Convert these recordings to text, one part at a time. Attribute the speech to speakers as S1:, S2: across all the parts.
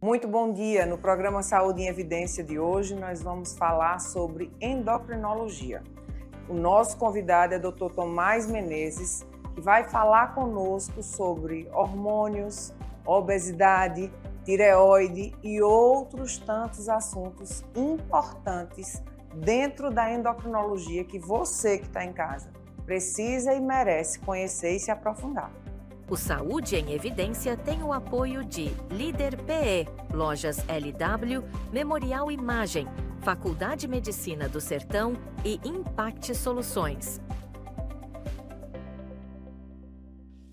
S1: Muito bom dia! No programa Saúde em Evidência de hoje, nós vamos falar sobre endocrinologia. O nosso convidado é o Dr. Tomás Menezes, que vai falar conosco sobre hormônios, obesidade, tireoide e outros tantos assuntos importantes dentro da endocrinologia que você que está em casa precisa e merece conhecer e se aprofundar.
S2: O Saúde em Evidência tem o apoio de Líder PE, Lojas LW, Memorial Imagem, Faculdade de Medicina do Sertão e Impact Soluções.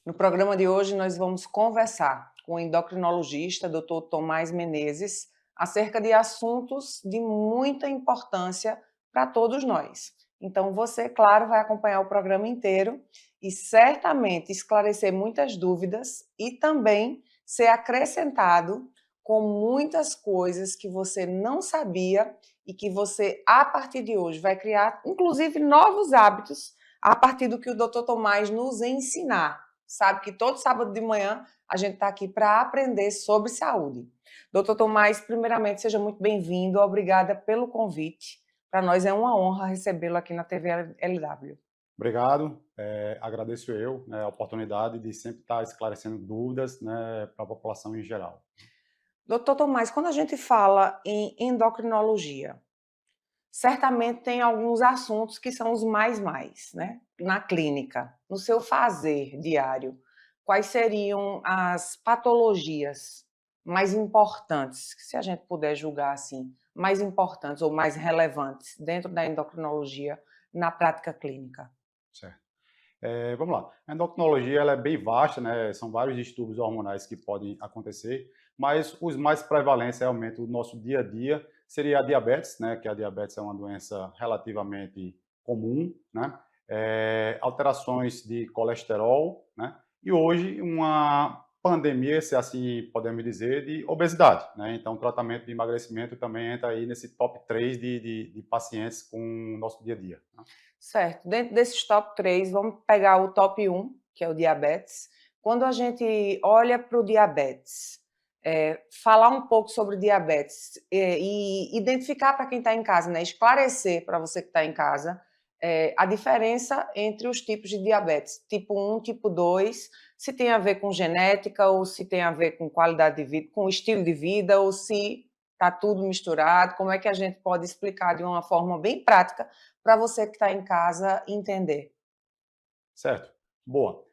S1: No programa de hoje, nós vamos conversar com o endocrinologista Dr. Tomás Menezes acerca de assuntos de muita importância para todos nós. Então, você, claro, vai acompanhar o programa inteiro e certamente esclarecer muitas dúvidas e também ser acrescentado com muitas coisas que você não sabia e que você, a partir de hoje, vai criar, inclusive, novos hábitos a partir do que o Dr. Tomás nos ensinar. Sabe que todo sábado de manhã a gente está aqui para aprender sobre saúde. Dr. Tomás, primeiramente, seja muito bem-vindo. Obrigada pelo convite. Para nós é uma honra recebê-lo aqui na TV LW.
S3: Obrigado, agradeço a oportunidade de sempre estar esclarecendo dúvidas, para a população em geral.
S1: Dr. Tomás, quando a gente fala em endocrinologia, certamente tem alguns assuntos que são os mais, né? Na clínica, no seu fazer diário, quais seriam as patologias mais importantes, se a gente puder julgar assim, mais importantes ou mais relevantes dentro da endocrinologia na prática clínica?
S3: Certo. Vamos lá. A endocrinologia ela é bem vasta, né? São vários distúrbios hormonais que podem acontecer, mas os mais prevalentes realmente no nosso dia a dia seria a diabetes, né? Que a diabetes é uma doença relativamente comum, né? Alterações de colesterol, né? E hoje uma pandemia, se assim podemos dizer, de obesidade, né? Então, o tratamento de emagrecimento também entra aí nesse top 3 de pacientes com o nosso dia a dia, né?
S1: Certo. Dentro desses top 3, vamos pegar o top 1, que é o diabetes. Quando a gente olha para o diabetes, falar um pouco sobre diabetes e identificar para quem está em casa, né, esclarecer para você que está em casa, a diferença entre os tipos de diabetes, tipo 1, tipo 2, se tem a ver com genética ou se tem a ver com qualidade de vida, com estilo de vida ou se está tudo misturado, como é que a gente pode explicar de uma forma bem prática para você que está em casa entender?
S3: Certo. Boa.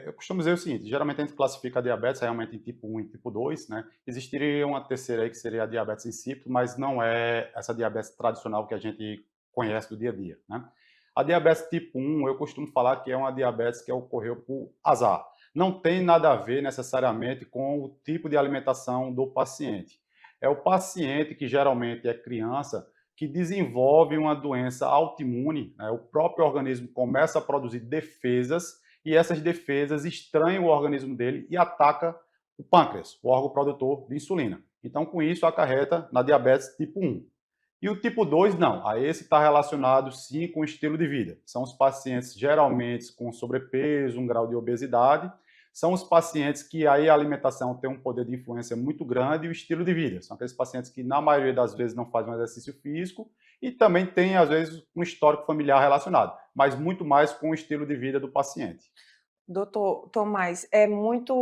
S3: Eu costumo dizer o seguinte, geralmente a gente classifica a diabetes realmente em tipo 1 e tipo 2, né? Existiria uma terceira aí que seria a diabetes insípido, mas não é essa diabetes tradicional que a gente conhece do dia a dia, né? A diabetes tipo 1, eu costumo falar que é uma diabetes que ocorreu por azar. Não tem nada a ver necessariamente com o tipo de alimentação do paciente. É o paciente que geralmente é criança que desenvolve uma doença autoimune, né? O próprio organismo começa a produzir defesas e essas defesas estranham o organismo dele e ataca o pâncreas, o órgão produtor de insulina. Então, com isso, acarreta na diabetes tipo 1. E o tipo 2, não. A esse está relacionado, sim, com o estilo de vida. São os pacientes, geralmente, com sobrepeso, um grau de obesidade. São os pacientes que aí a alimentação tem um poder de influência muito grande e o estilo de vida. São aqueles pacientes que, na maioria das vezes, não fazem um exercício físico e também tem, às vezes, um histórico familiar relacionado, mas muito mais com o estilo de vida do paciente.
S1: Doutor Tomás, é muito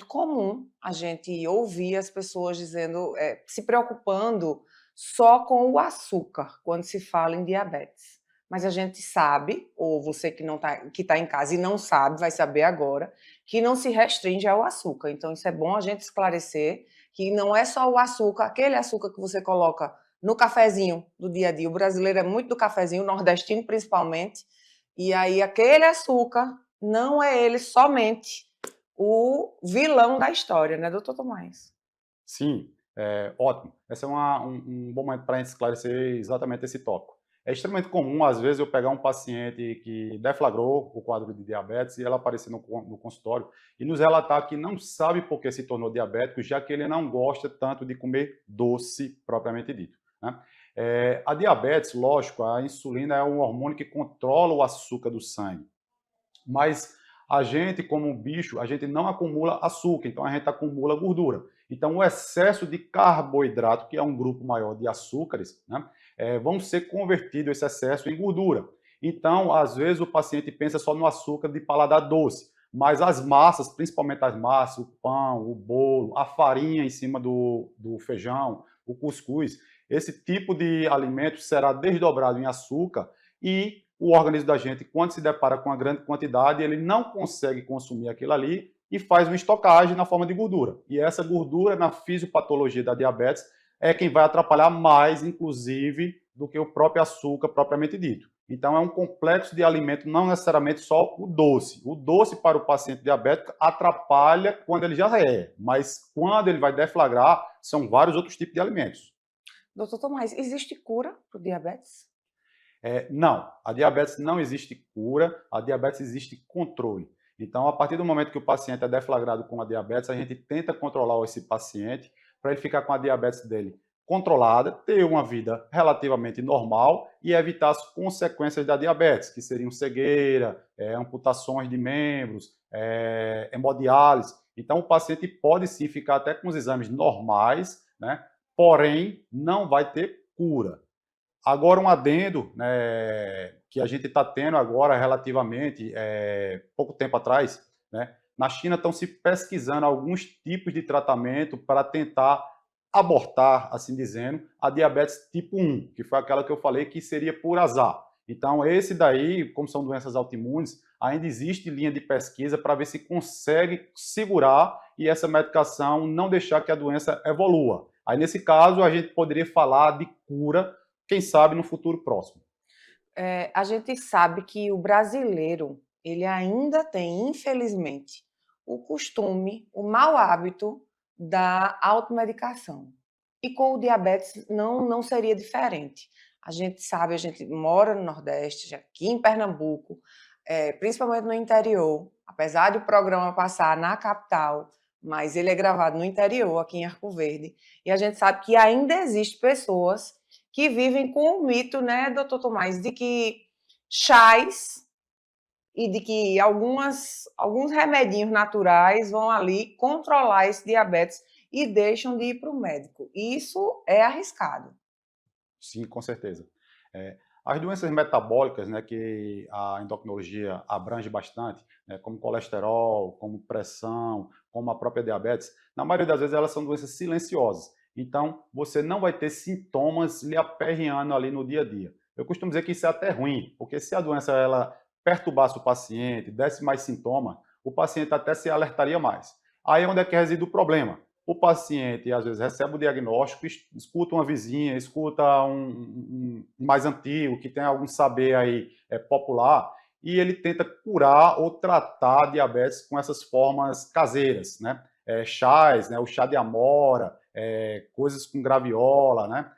S1: comum a gente ouvir as pessoas dizendo, se preocupando só com o açúcar, quando se fala em diabetes. Mas a gente sabe, ou você que não tá, que está em casa e não sabe, vai saber agora, que não se restringe ao açúcar. Então, isso é bom a gente esclarecer que não é só o açúcar, aquele açúcar que você coloca no cafezinho do dia a dia. O brasileiro é muito do cafezinho, o nordestino principalmente, e aí aquele açúcar não é ele somente o vilão da história, né, doutor Tomás?
S3: Sim, ótimo. Esse é um bom momento para a gente esclarecer exatamente esse tópico. É extremamente comum, às vezes, eu pegar um paciente que deflagrou o quadro de diabetes e ela aparecer no consultório e nos relatar que não sabe por que se tornou diabético, já que ele não gosta tanto de comer doce, propriamente dito, né? A diabetes, lógico, a insulina é um hormônio que controla o açúcar do sangue. Mas A gente, como um bicho, a gente não acumula açúcar, então a gente acumula gordura. Então, o excesso de carboidrato, que é um grupo maior de açúcares, né, vão ser convertidos esse excesso em gordura. Então, às vezes, o paciente pensa só no açúcar de paladar doce, mas as massas, principalmente as massas, o pão, o bolo, a farinha em cima do feijão, o cuscuz, esse tipo de alimento será desdobrado em açúcar e o organismo da gente, quando se depara com uma grande quantidade, ele não consegue consumir aquilo ali e faz uma estocagem na forma de gordura. E essa gordura, na fisiopatologia da diabetes, é quem vai atrapalhar mais, inclusive, do que o próprio açúcar propriamente dito. Então, é um complexo de alimento, não necessariamente só o doce. O doce para o paciente diabético atrapalha quando ele já é, mas quando ele vai deflagrar, são vários outros tipos de alimentos.
S1: Doutor Tomás, existe cura para o diabetes?
S3: Não, a diabetes não existe cura, a diabetes existe controle. Então, a partir do momento que o paciente é deflagrado com a diabetes, a gente tenta controlar esse paciente para ele ficar com a diabetes dele controlada, ter uma vida relativamente normal e evitar as consequências da diabetes, que seriam cegueira, amputações de membros, hemodiálise. Então, o paciente pode sim ficar até com os exames normais, né? Porém, não vai ter cura. Agora, um adendo, né, que a gente está tendo agora relativamente, pouco tempo atrás, né, na China estão se pesquisando alguns tipos de tratamento para tentar abortar, assim dizendo, a diabetes tipo 1, que foi aquela que eu falei que seria por azar. Então, esse daí, como são doenças autoimunes, ainda existe linha de pesquisa para ver se consegue segurar e essa medicação não deixar que a doença evolua. Aí, nesse caso, a gente poderia falar de cura, quem sabe no futuro próximo.
S1: A gente sabe que o brasileiro, ele ainda tem, infelizmente, o costume, o mau hábito da automedicação. E com o diabetes não seria diferente. A gente sabe, a gente mora no Nordeste, aqui em Pernambuco, principalmente no interior, apesar de o programa passar na capital, mas ele é gravado no interior, aqui em Arco Verde, e a gente sabe que ainda existem pessoas que vivem com o mito, né, doutor Tomás, de que chás e de que alguns remedinhos naturais vão ali controlar esse diabetes e deixam de ir para o médico. Isso é arriscado.
S3: Sim, com certeza. As doenças metabólicas, né, que a endocrinologia abrange bastante, né, como colesterol, como pressão, como a própria diabetes, na maioria das vezes elas são doenças silenciosas. Então, você não vai ter sintomas lhe aperreando ali no dia a dia. Eu costumo dizer que isso é até ruim, porque se a doença ela perturbasse o paciente, desse mais sintoma, o paciente até se alertaria mais. Aí é onde é que reside o problema. O paciente, às vezes, recebe o diagnóstico, escuta uma vizinha, escuta um mais antigo, que tem algum saber aí popular, e ele tenta curar ou tratar a diabetes com essas formas caseiras, né? Chás, né? O chá de amora, coisas com graviola, né?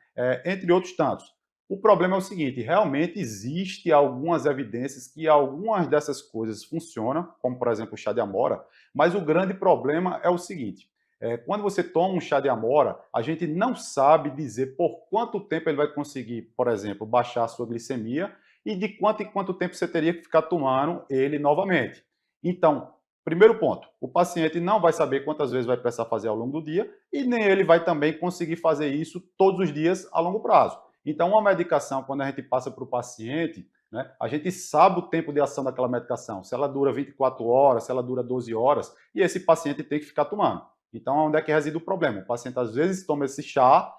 S3: Entre outros tantos. O problema é o seguinte, realmente existe algumas evidências que algumas dessas coisas funcionam, como, por exemplo, o chá de amora, mas o grande problema é o seguinte, quando você toma um chá de amora, a gente não sabe dizer por quanto tempo ele vai conseguir, por exemplo, baixar a sua glicemia e de quanto em quanto tempo você teria que ficar tomando ele novamente. Então, primeiro ponto, o paciente não vai saber quantas vezes vai precisar fazer ao longo do dia e nem ele vai também conseguir fazer isso todos os dias a longo prazo. Então, uma medicação, quando a gente passa para o paciente, né, a gente sabe o tempo de ação daquela medicação, se ela dura 24 horas, se ela dura 12 horas, e esse paciente tem que ficar tomando. Então, onde é que reside o problema? O paciente, às vezes, toma esse chá,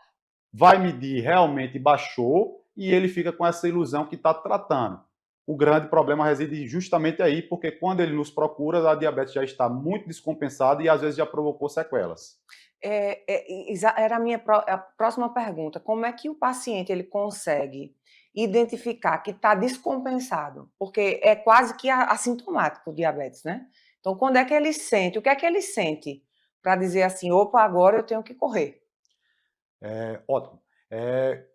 S3: vai medir, realmente baixou, e ele fica com essa ilusão que está tratando. O grande problema reside justamente aí, porque quando ele nos procura, a diabetes já está muito descompensada e, às vezes, já provocou sequelas.
S1: Era a próxima pergunta. Como é que o paciente ele consegue identificar que está descompensado? Porque é quase que assintomático o diabetes, né? Então, quando é que ele sente? O que é que ele sente para dizer assim, opa, agora eu tenho que correr?
S3: Ótimo.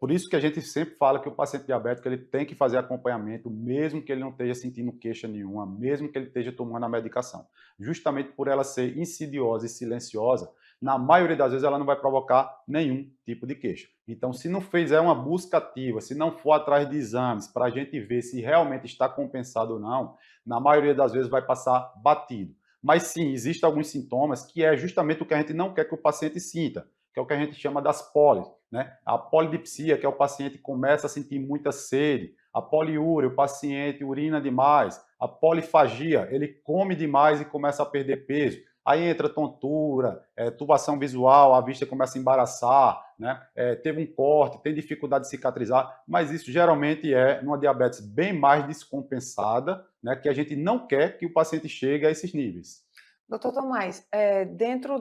S3: Por isso que a gente sempre fala que o paciente diabético ele tem que fazer acompanhamento, mesmo que ele não esteja sentindo queixa nenhuma, mesmo que ele esteja tomando a medicação. Justamente por ela ser insidiosa e silenciosa, na maioria das vezes ela não vai provocar nenhum tipo de queixa. Então, se não fizer uma busca ativa, se não for atrás de exames para a gente ver se realmente está compensado ou não, na maioria das vezes vai passar batido. Mas sim, existem alguns sintomas que é justamente o que a gente não quer que o paciente sinta, que é o que a gente chama das pólis, né? A polidipsia, que é o paciente começa a sentir muita sede, a poliúria, o paciente urina demais, a polifagia, ele come demais e começa a perder peso. Aí entra tontura, turbação visual, a vista começa a embaraçar, né? Teve um corte, tem dificuldade de cicatrizar, mas isso geralmente é numa diabetes bem mais descompensada, né? Que a gente não quer que o paciente chegue a esses níveis.
S1: Doutor Tomás, dentro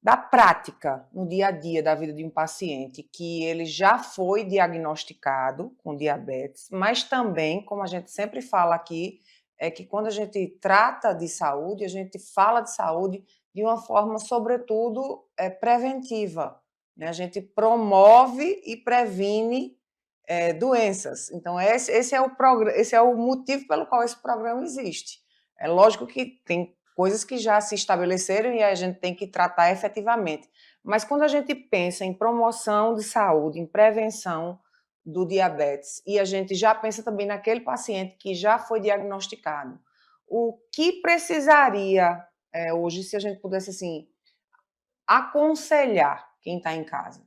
S1: da prática no dia a dia da vida de um paciente que ele já foi diagnosticado com diabetes, mas também, como a gente sempre fala aqui, é que quando a gente trata de saúde, a gente fala de saúde de uma forma, sobretudo, preventiva, né? A gente promove e previne doenças. Então, esse é o motivo pelo qual esse programa existe. É lógico que tem coisas que já se estabeleceram e a gente tem que tratar efetivamente. Mas quando a gente pensa em promoção de saúde, em prevenção do diabetes, e a gente já pensa também naquele paciente que já foi diagnosticado, o que precisaria hoje, se a gente pudesse assim, aconselhar quem está em casa?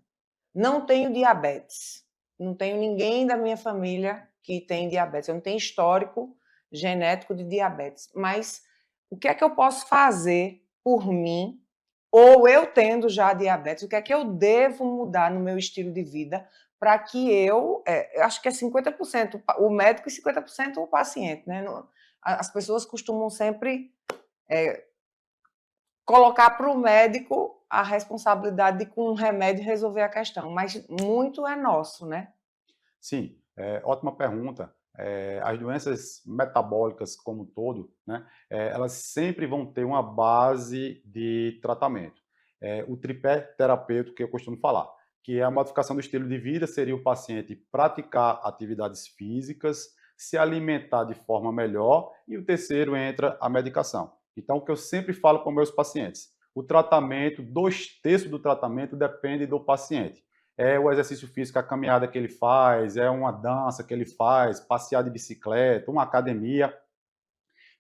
S1: Não tenho diabetes, não tenho ninguém da minha família que tem diabetes, eu não tenho histórico genético de diabetes, mas o que é que eu posso fazer por mim, ou eu tendo já diabetes, o que é que eu devo mudar no meu estilo de vida para que eu acho que é 50% o médico e 50% o paciente, né? As pessoas costumam sempre colocar para o médico a responsabilidade de com um remédio resolver a questão, mas muito é nosso, né?
S3: Sim, ótima pergunta. As doenças metabólicas como um todo, né, elas sempre vão ter uma base de tratamento. O tripé terapêutico que eu costumo falar, que é a modificação do estilo de vida, seria o paciente praticar atividades físicas, se alimentar de forma melhor, e o terceiro entra a medicação. Então, o que eu sempre falo para os meus pacientes, o tratamento, 2/3 do tratamento depende do paciente. É o exercício físico, a caminhada que ele faz, é uma dança que ele faz, passear de bicicleta, uma academia.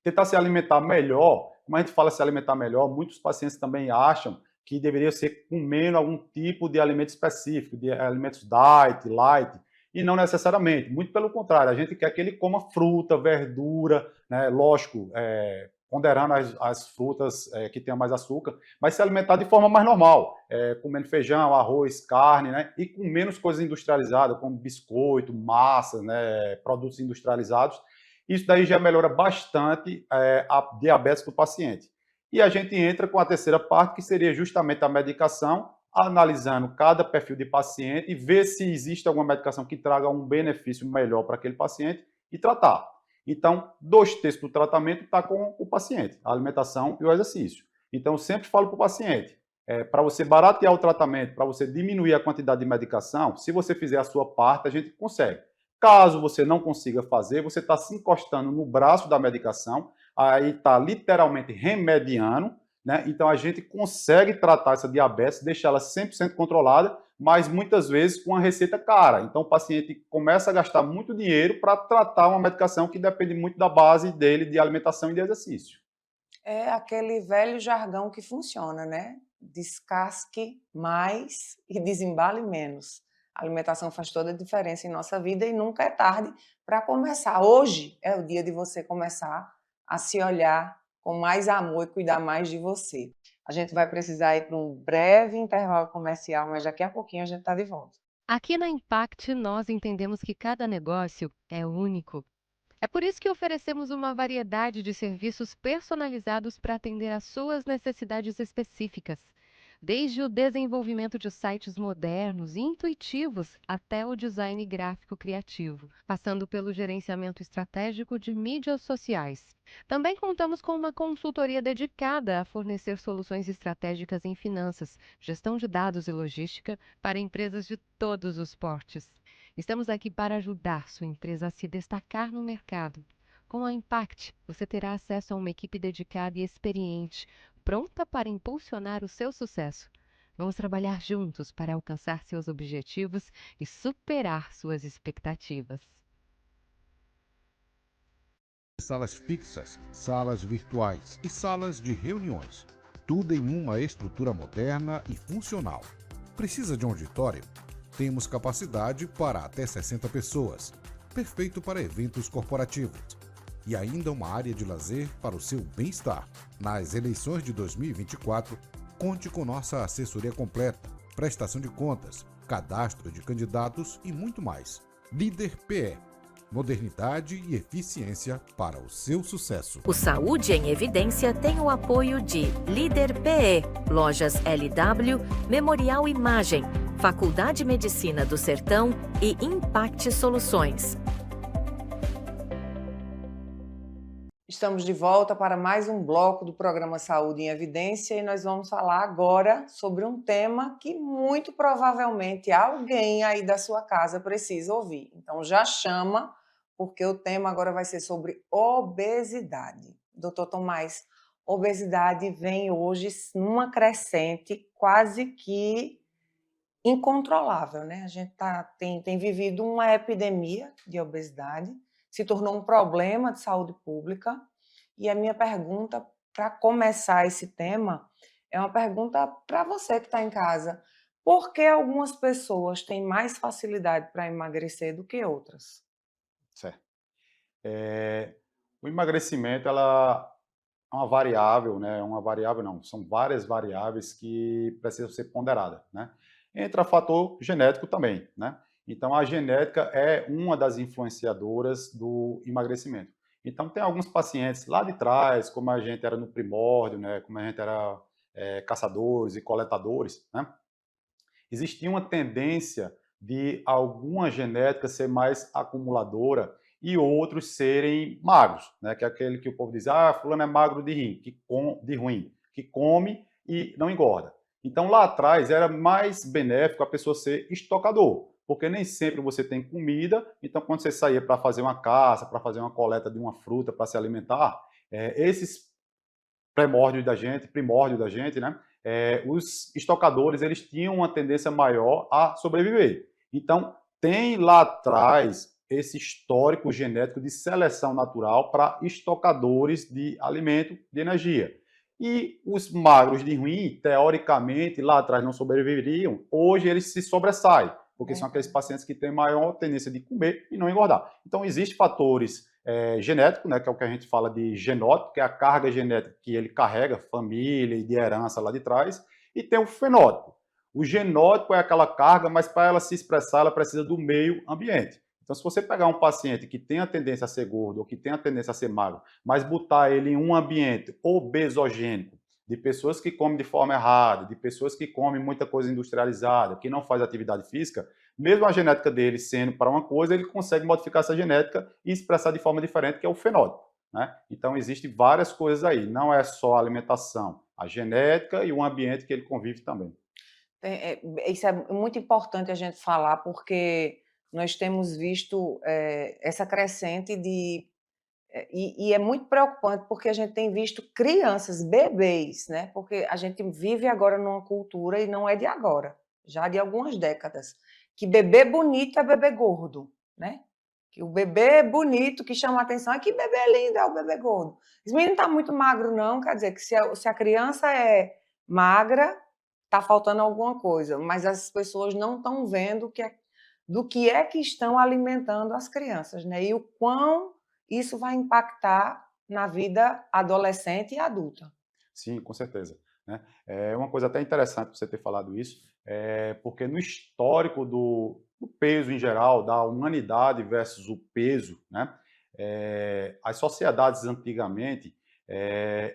S3: Tentar se alimentar melhor, como a gente fala se alimentar melhor, muitos pacientes também acham que deveria ser comendo algum tipo de alimento específico, de alimentos diet, light, e não necessariamente. Muito pelo contrário, a gente quer que ele coma fruta, verdura, né? Lógico, ponderando as frutas que tenham mais açúcar, mas se alimentar de forma mais normal, comendo feijão, arroz, carne, né? E com menos coisas industrializadas, como biscoito, massa, né? Produtos industrializados. Isso daí já melhora bastante a diabetes do paciente. E a gente entra com a terceira parte, que seria justamente a medicação, analisando cada perfil de paciente e ver se existe alguma medicação que traga um benefício melhor para aquele paciente e tratar. Então, 2/3 do tratamento está com o paciente, a alimentação e o exercício. Então, eu sempre falo para o paciente, para você baratear o tratamento, para você diminuir a quantidade de medicação, se você fizer a sua parte, a gente consegue. Caso você não consiga fazer, você está se encostando no braço da medicação, aí está literalmente remediando, né? Então a gente consegue tratar essa diabetes, deixá-la 100% controlada, mas muitas vezes com a receita cara. Então o paciente começa a gastar muito dinheiro para tratar uma medicação que depende muito da base dele de alimentação e de exercício.
S1: É aquele velho jargão que funciona, né? Descasque mais e desembale menos. A alimentação faz toda a diferença em nossa vida e nunca é tarde para começar. Hoje é o dia de você começar a se olhar com mais amor e cuidar mais de você. A gente vai precisar ir para um breve intervalo comercial, mas daqui a pouquinho a gente está de volta.
S4: Aqui na Impact, nós entendemos que cada negócio é único. É por isso que oferecemos uma variedade de serviços personalizados para atender às suas necessidades específicas. Desde o desenvolvimento de sites modernos e intuitivos até o design gráfico criativo, passando pelo gerenciamento estratégico de mídias sociais. Também contamos com uma consultoria dedicada a fornecer soluções estratégicas em finanças, gestão de dados e logística para empresas de todos os portes. Estamos aqui para ajudar sua empresa a se destacar no mercado. Com a Impact, você terá acesso a uma equipe dedicada e experiente, pronta para impulsionar o seu sucesso. Vamos trabalhar juntos para alcançar seus objetivos e superar suas expectativas.
S5: Salas fixas, salas virtuais e salas de reuniões. Tudo em uma estrutura moderna e funcional. Precisa de um auditório? Temos capacidade para até 60 pessoas. Perfeito para eventos corporativos. E ainda uma área de lazer para o seu bem-estar. Nas eleições de 2024, conte com nossa assessoria completa, prestação de contas, cadastro de candidatos e muito mais. Líder PE. Modernidade e eficiência para o seu sucesso.
S2: O Saúde em Evidência tem o apoio de Líder PE, Lojas LW, Memorial Imagem, Faculdade Medicina do Sertão e Impact Soluções.
S1: Estamos de volta para mais um bloco do programa Saúde em Evidência e nós vamos falar agora sobre um tema que muito provavelmente alguém aí da sua casa precisa ouvir. Então já chama, porque o tema agora vai ser sobre obesidade. Doutor Tomás, obesidade vem hoje numa crescente quase que incontrolável, né? A gente tem vivido uma epidemia de obesidade, se tornou um problema de saúde pública. E a minha pergunta para começar esse tema é uma pergunta para você que está em casa. Por que algumas pessoas têm mais facilidade para emagrecer do que outras?
S3: Certo. O emagrecimento, ela é uma variável, né? Uma variável não, são várias variáveis que precisam ser ponderadas, né? Entra fator genético também, né? Então, a genética é uma das influenciadoras do emagrecimento. Então, tem alguns pacientes lá de trás, como a gente era no primórdio, né? Como a gente era caçadores e coletadores, né? Existia uma tendência de alguma genética ser mais acumuladora e outros serem magros, né? Que é aquele que o povo diz, fulano é magro de ruim, que come e não engorda. Então, lá atrás, era mais benéfico a pessoa ser estocador, porque nem sempre você tem comida, então quando você saía para fazer uma caça, para fazer uma coleta de uma fruta, para se alimentar, esses primórdio da gente, né? Os estocadores, eles tinham uma tendência maior a sobreviver. Então, tem lá atrás esse histórico genético de seleção natural para estocadores de alimento, de energia. E os magros de ruim, teoricamente, lá atrás não sobreviveriam, hoje eles se sobressaem, porque são aqueles pacientes que têm maior tendência de comer e não engordar. Então, existem fatores genéticos, né, que é o que a gente fala de genótipo, que é a carga genética que ele carrega, família e de herança lá de trás, e tem o fenótipo. O genótipo é aquela carga, mas para ela se expressar, ela precisa do meio ambiente. Então, se você pegar um paciente que tem a tendência a ser gordo ou que tem a tendência a ser magro, mas botar ele em um ambiente obesogênico, de pessoas que comem de forma errada, de pessoas que comem muita coisa industrializada, que não faz atividade física, mesmo a genética dele sendo para uma coisa, ele consegue modificar essa genética e expressar de forma diferente, que é o fenótipo, né? Então, existem várias coisas aí, não é só a alimentação, a genética e o ambiente que ele convive também.
S1: Isso é muito importante a gente falar, porque nós temos visto essa crescente e é muito preocupante, porque a gente tem visto crianças, bebês, né? Porque a gente vive agora numa cultura, e não é de agora, já de algumas décadas, que bebê bonito é bebê gordo, né? Que o bebê bonito que chama a atenção é que bebê lindo é o bebê gordo. Esse menino está muito magro, não, quer dizer que se a criança é magra, está faltando alguma coisa, mas as pessoas não estão vendo do que é que estão alimentando as crianças, né? E o quão isso vai impactar na vida adolescente e adulta.
S3: Sim, com certeza, né? É uma coisa até interessante você ter falado isso, porque no histórico do peso em geral, da humanidade versus o peso, né? As sociedades antigamente,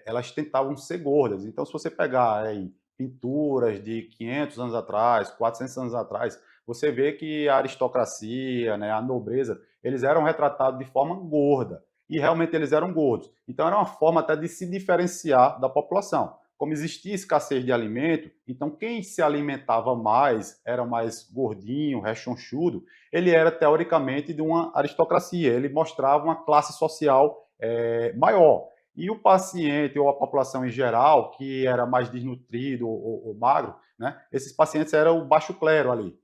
S3: elas tentavam ser gordas. Então, se você pegar aí pinturas de 500 anos atrás, 400 anos atrás, você vê que a aristocracia, né, a nobreza, eles eram retratados de forma gorda, e realmente eles eram gordos. Então, era uma forma até de se diferenciar da população. Como existia escassez de alimento, então quem se alimentava mais, era mais gordinho, rechonchudo, ele era teoricamente de uma aristocracia, ele mostrava uma classe social maior. E o paciente ou a população em geral, que era mais desnutrido ou magro, né, esses pacientes eram o baixo clero ali.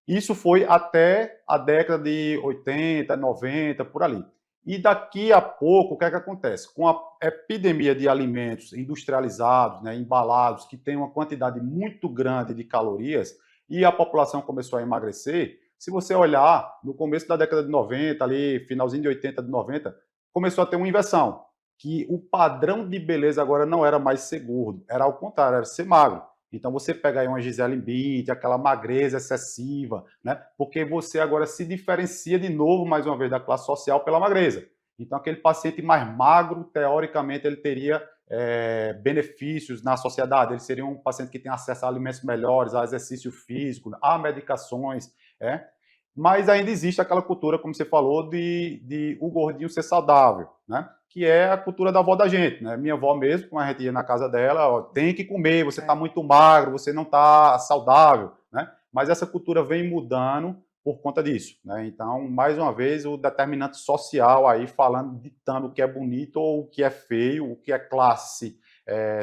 S3: Isso foi até a década de 80, 90, por ali. E daqui a pouco, o que é que acontece? Com a epidemia de alimentos industrializados, né, embalados, que tem uma quantidade muito grande de calorias, e a população começou a emagrecer, se você olhar, no começo da década de 90, ali, finalzinho de 80, de 90, começou a ter uma inversão, que o padrão de beleza agora não era mais ser gordo, era ao contrário, era ser magro. Então você pega aí uma Gisele Bündchen, aquela magreza excessiva, né? Porque você agora se diferencia de novo, mais uma vez, da classe social pela magreza. Então aquele paciente mais magro, teoricamente, ele teria benefícios na sociedade, ele seria um paciente que tem acesso a alimentos melhores, a exercício físico, a medicações, mas ainda existe aquela cultura, como você falou, de o gordinho ser saudável, né? Que é a cultura da avó da gente, né? Minha avó mesmo, quando a gente ia na casa dela, ó, tem que comer, você está muito magro, você não está saudável, né? Mas essa cultura vem mudando por conta disso, né? Então, mais uma vez, o determinante social aí falando, ditando o que é bonito ou o que é feio, o que é classe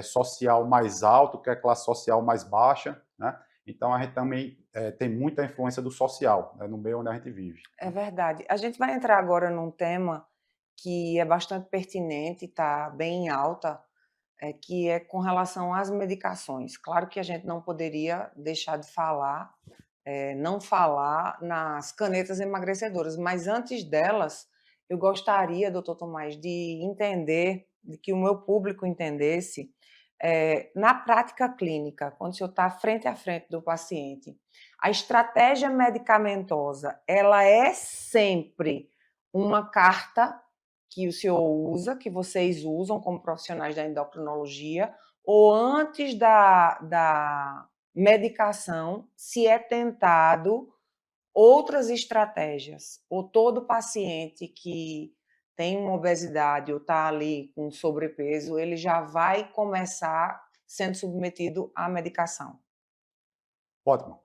S3: social mais alta, o que é classe social mais baixa, né? Então, a gente também tem muita influência do social, né, no meio onde a gente vive.
S1: É verdade. A gente vai entrar agora num tema que é bastante pertinente, está bem em alta, que é com relação às medicações. Claro que a gente não poderia deixar de falar, não falar nas canetas emagrecedoras, mas antes delas, eu gostaria, doutor Tomás, de entender, de que o meu público entendesse, na prática clínica, quando o senhor está frente a frente do paciente, a estratégia medicamentosa, ela é sempre uma carta que o senhor usa, que vocês usam como profissionais da endocrinologia, ou antes da medicação, se é tentado outras estratégias, ou todo paciente que tem uma obesidade ou está ali com sobrepeso, ele já vai começar sendo submetido à medicação?
S3: Ótimo.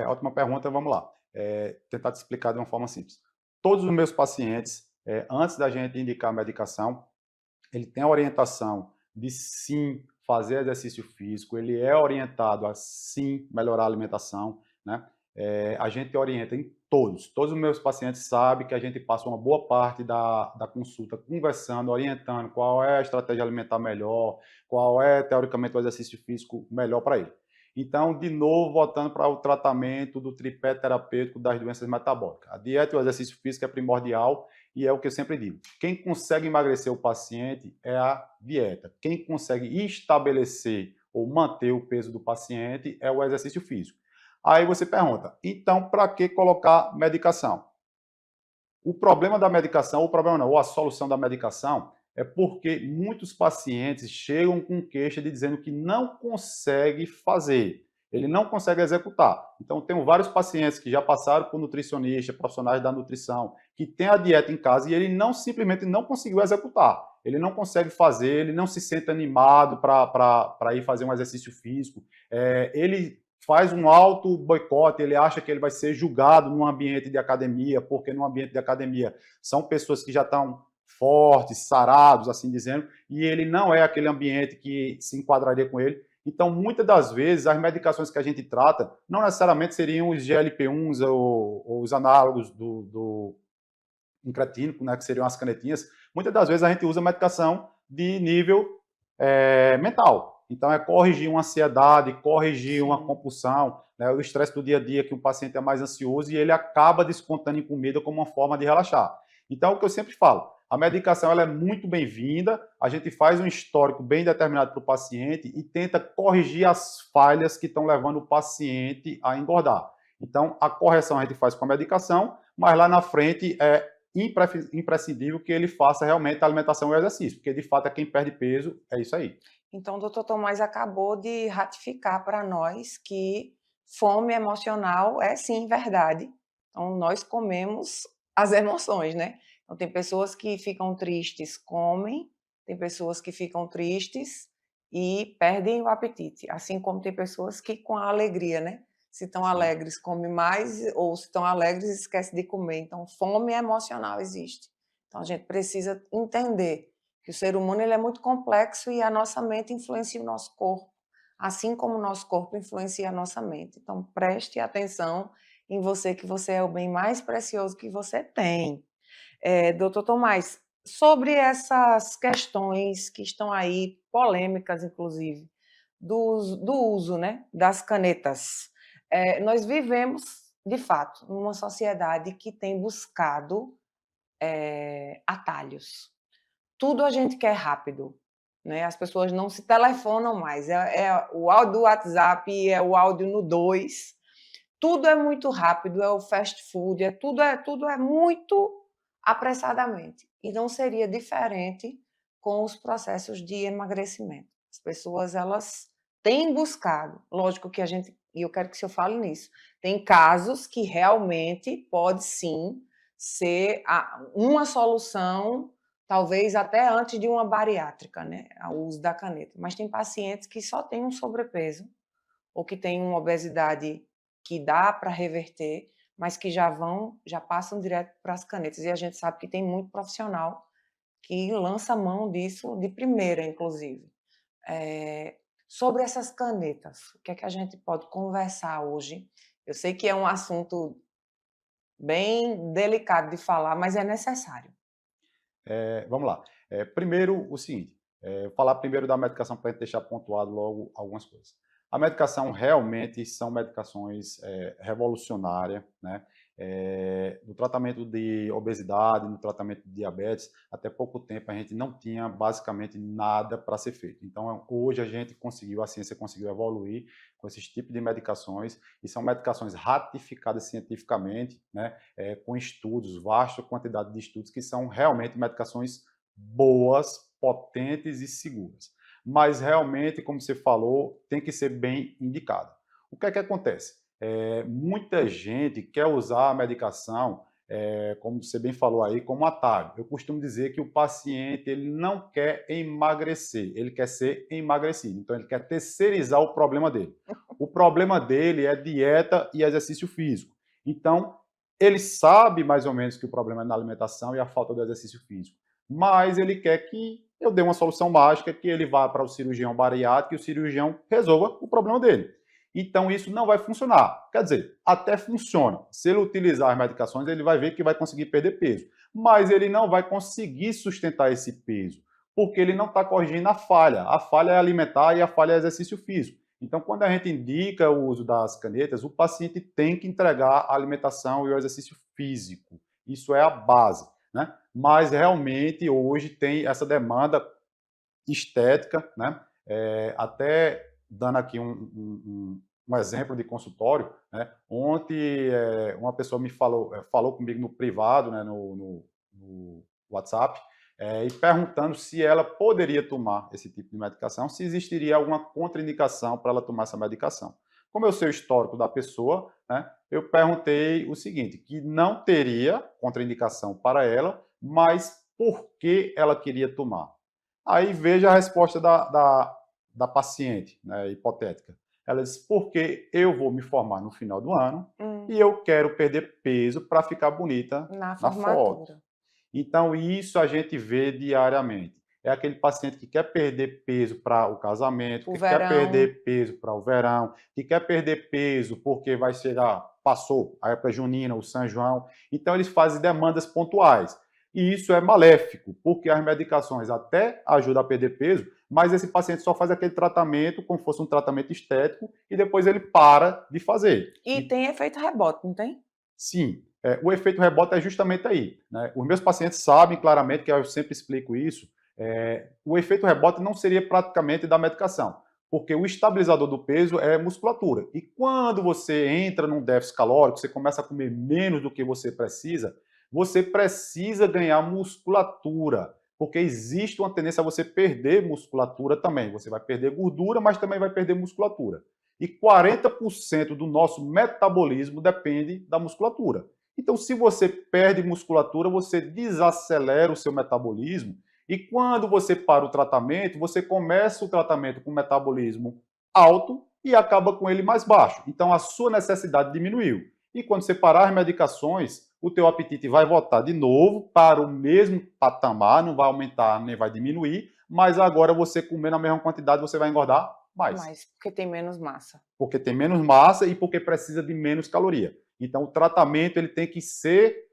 S3: Ótima pergunta, vamos lá. Tentar te explicar de uma forma simples. Todos os meus pacientes, antes da gente indicar a medicação, ele tem a orientação de sim fazer exercício físico, ele é orientado a sim melhorar a alimentação, né? A gente orienta em todos os meus pacientes sabem que a gente passa uma boa parte da consulta conversando, orientando qual é a estratégia alimentar melhor, qual é, teoricamente, o exercício físico melhor para ele. Então, de novo, voltando para o tratamento do tripé terapêutico das doenças metabólicas. A dieta e o exercício físico é primordial e é o que eu sempre digo. Quem consegue emagrecer o paciente é a dieta. Quem consegue estabelecer ou manter o peso do paciente é o exercício físico. Aí você pergunta, então, para que colocar medicação? O problema da medicação, o problema não, ou a solução da medicação, é porque muitos pacientes chegam com queixa de dizendo que não consegue fazer, ele não consegue executar. Então, tenho vários pacientes que já passaram por nutricionista, profissionais da nutrição, que têm a dieta em casa e ele simplesmente não conseguiu executar. Ele não consegue fazer, ele não se sente animado para ir fazer um exercício físico. Ele faz um auto boicote, ele acha que ele vai ser julgado num ambiente de academia, porque no ambiente de academia são pessoas que já estão fortes, sarados, assim dizendo, e ele não é aquele ambiente que se enquadraria com ele. Então, muitas das vezes, as medicações que a gente trata não necessariamente seriam os GLP-1s ou os análogos do incretínico, né, que seriam as canetinhas. Muitas das vezes a gente usa medicação de nível mental. Então, é corrigir uma ansiedade, corrigir uma compulsão, né, o estresse do dia a dia, que o paciente é mais ansioso e ele acaba descontando em comida como uma forma de relaxar. Então, o que eu sempre falo, a medicação ela é muito bem-vinda, a gente faz um histórico bem determinado para o paciente e tenta corrigir as falhas que estão levando o paciente a engordar. Então, a correção a gente faz com a medicação, mas lá na frente é imprescindível que ele faça realmente a alimentação e o exercício, porque de fato é quem perde peso, é isso aí.
S1: Então, o doutor Tomás acabou de ratificar para nós que fome emocional é sim verdade. Então, nós comemos as emoções, né? Então, tem pessoas que ficam tristes, comem, tem pessoas que ficam tristes e perdem o apetite, assim como tem pessoas que com a alegria, né? Se estão alegres, come mais, ou se estão alegres, esquece de comer. Então, fome emocional existe. Então, a gente precisa entender que o ser humano ele é muito complexo e a nossa mente influencia o nosso corpo, assim como o nosso corpo influencia a nossa mente. Então, preste atenção em você, que você é o bem mais precioso que você tem. Doutor Tomás, sobre essas questões que estão aí, polêmicas, inclusive, do uso, né, das canetas. Nós vivemos, de fato, numa sociedade que tem buscado atalhos. Tudo a gente quer rápido, né? As pessoas não se telefonam mais. É o áudio do WhatsApp, é o áudio no 2. Tudo é muito rápido, é o fast food, tudo é muito apressadamente. E não seria diferente com os processos de emagrecimento. As pessoas, elas têm buscado, lógico que e eu quero que o senhor fale nisso, tem casos que realmente pode sim ser uma solução, talvez até antes de uma bariátrica, né, o uso da caneta. Mas tem pacientes que só têm um sobrepeso ou que têm uma obesidade que dá para reverter, mas que já passam direto para as canetas. E a gente sabe que tem muito profissional que lança mão disso de primeira, inclusive. Sobre essas canetas, o que é que a gente pode conversar hoje? Eu sei que é um assunto bem delicado de falar, mas é necessário.
S3: Vamos lá. Primeiro, o seguinte, falar primeiro da medicação para a gente deixar pontuado logo algumas coisas. A medicação realmente são medicações revolucionárias, né? No tratamento de obesidade, no tratamento de diabetes, até pouco tempo a gente não tinha basicamente nada para ser feito. Então, hoje a ciência conseguiu evoluir com esses tipos de medicações, e são medicações ratificadas cientificamente, né? Com estudos, vasta quantidade de estudos, que são realmente medicações boas, potentes e seguras. Mas realmente, como você falou, tem que ser bem indicado. O que é que acontece? Muita gente quer usar a medicação, como você bem falou aí, como atalho. Eu costumo dizer que o paciente ele não quer emagrecer, ele quer ser emagrecido. Então, ele quer terceirizar o problema dele. O problema dele é dieta e exercício físico. Então, ele sabe mais ou menos que o problema é na alimentação e a falta do exercício físico. Mas ele quer que eu dê uma solução mágica, que ele vá para o cirurgião bariátrico e o cirurgião resolva o problema dele. Então, isso não vai funcionar. Quer dizer, até funciona. Se ele utilizar as medicações, ele vai ver que vai conseguir perder peso. Mas ele não vai conseguir sustentar esse peso, porque ele não está corrigindo a falha. A falha é alimentar e a falha é exercício físico. Então, quando a gente indica o uso das canetas, o paciente tem que entregar a alimentação e o exercício físico. Isso é a base, né? Mas, realmente, hoje tem essa demanda estética, né? Até dando aqui um exemplo de consultório, né? Ontem uma pessoa me falou comigo no privado, né? no WhatsApp, e perguntando se ela poderia tomar esse tipo de medicação, se existiria alguma contraindicação para ela tomar essa medicação. Como eu sei o histórico da pessoa, né? Eu perguntei o seguinte, que não teria contraindicação para ela, mas por que ela queria tomar? Aí veja a resposta da paciente, né, hipotética. Ela disse, porque eu vou me formar no final do ano e eu quero perder peso para ficar bonita
S1: Na
S3: na foto.
S1: formatura.
S3: Então, isso a gente vê diariamente. É aquele paciente que quer perder peso para o casamento,
S1: O
S3: que
S1: verão.
S3: quer perder peso para o verão, que quer perder peso porque vai chegar, passou a época junina, o São João. Então, eles fazem demandas pontuais. E isso é maléfico, porque as medicações até ajudam a perder peso, mas esse paciente só faz aquele tratamento como fosse um tratamento estético e depois ele para de fazer.
S1: E tem efeito rebote, não tem?
S3: Sim, o efeito rebote é justamente aí, né? Os meus pacientes sabem claramente, que eu sempre explico isso, o efeito rebote não seria praticamente da medicação, porque o estabilizador do peso é musculatura. E quando você entra num déficit calórico, você começa a comer menos do que você precisa ganhar musculatura, porque existe uma tendência a você perder musculatura também. Você vai perder gordura, mas também vai perder musculatura. E 40% do nosso metabolismo depende da musculatura. Então, se você perde musculatura, você desacelera o seu metabolismo, e quando você para o tratamento, você começa o tratamento com metabolismo alto e acaba com ele mais baixo. Então, a sua necessidade diminuiu. E quando você parar as medicações, o teu apetite vai voltar de novo para o mesmo patamar, não vai aumentar nem vai diminuir, mas agora você comendo a mesma quantidade, você vai engordar mais.
S1: Mas porque tem menos massa.
S3: Porque tem menos massa e porque precisa de menos caloria. Então, o tratamento ele tem que ser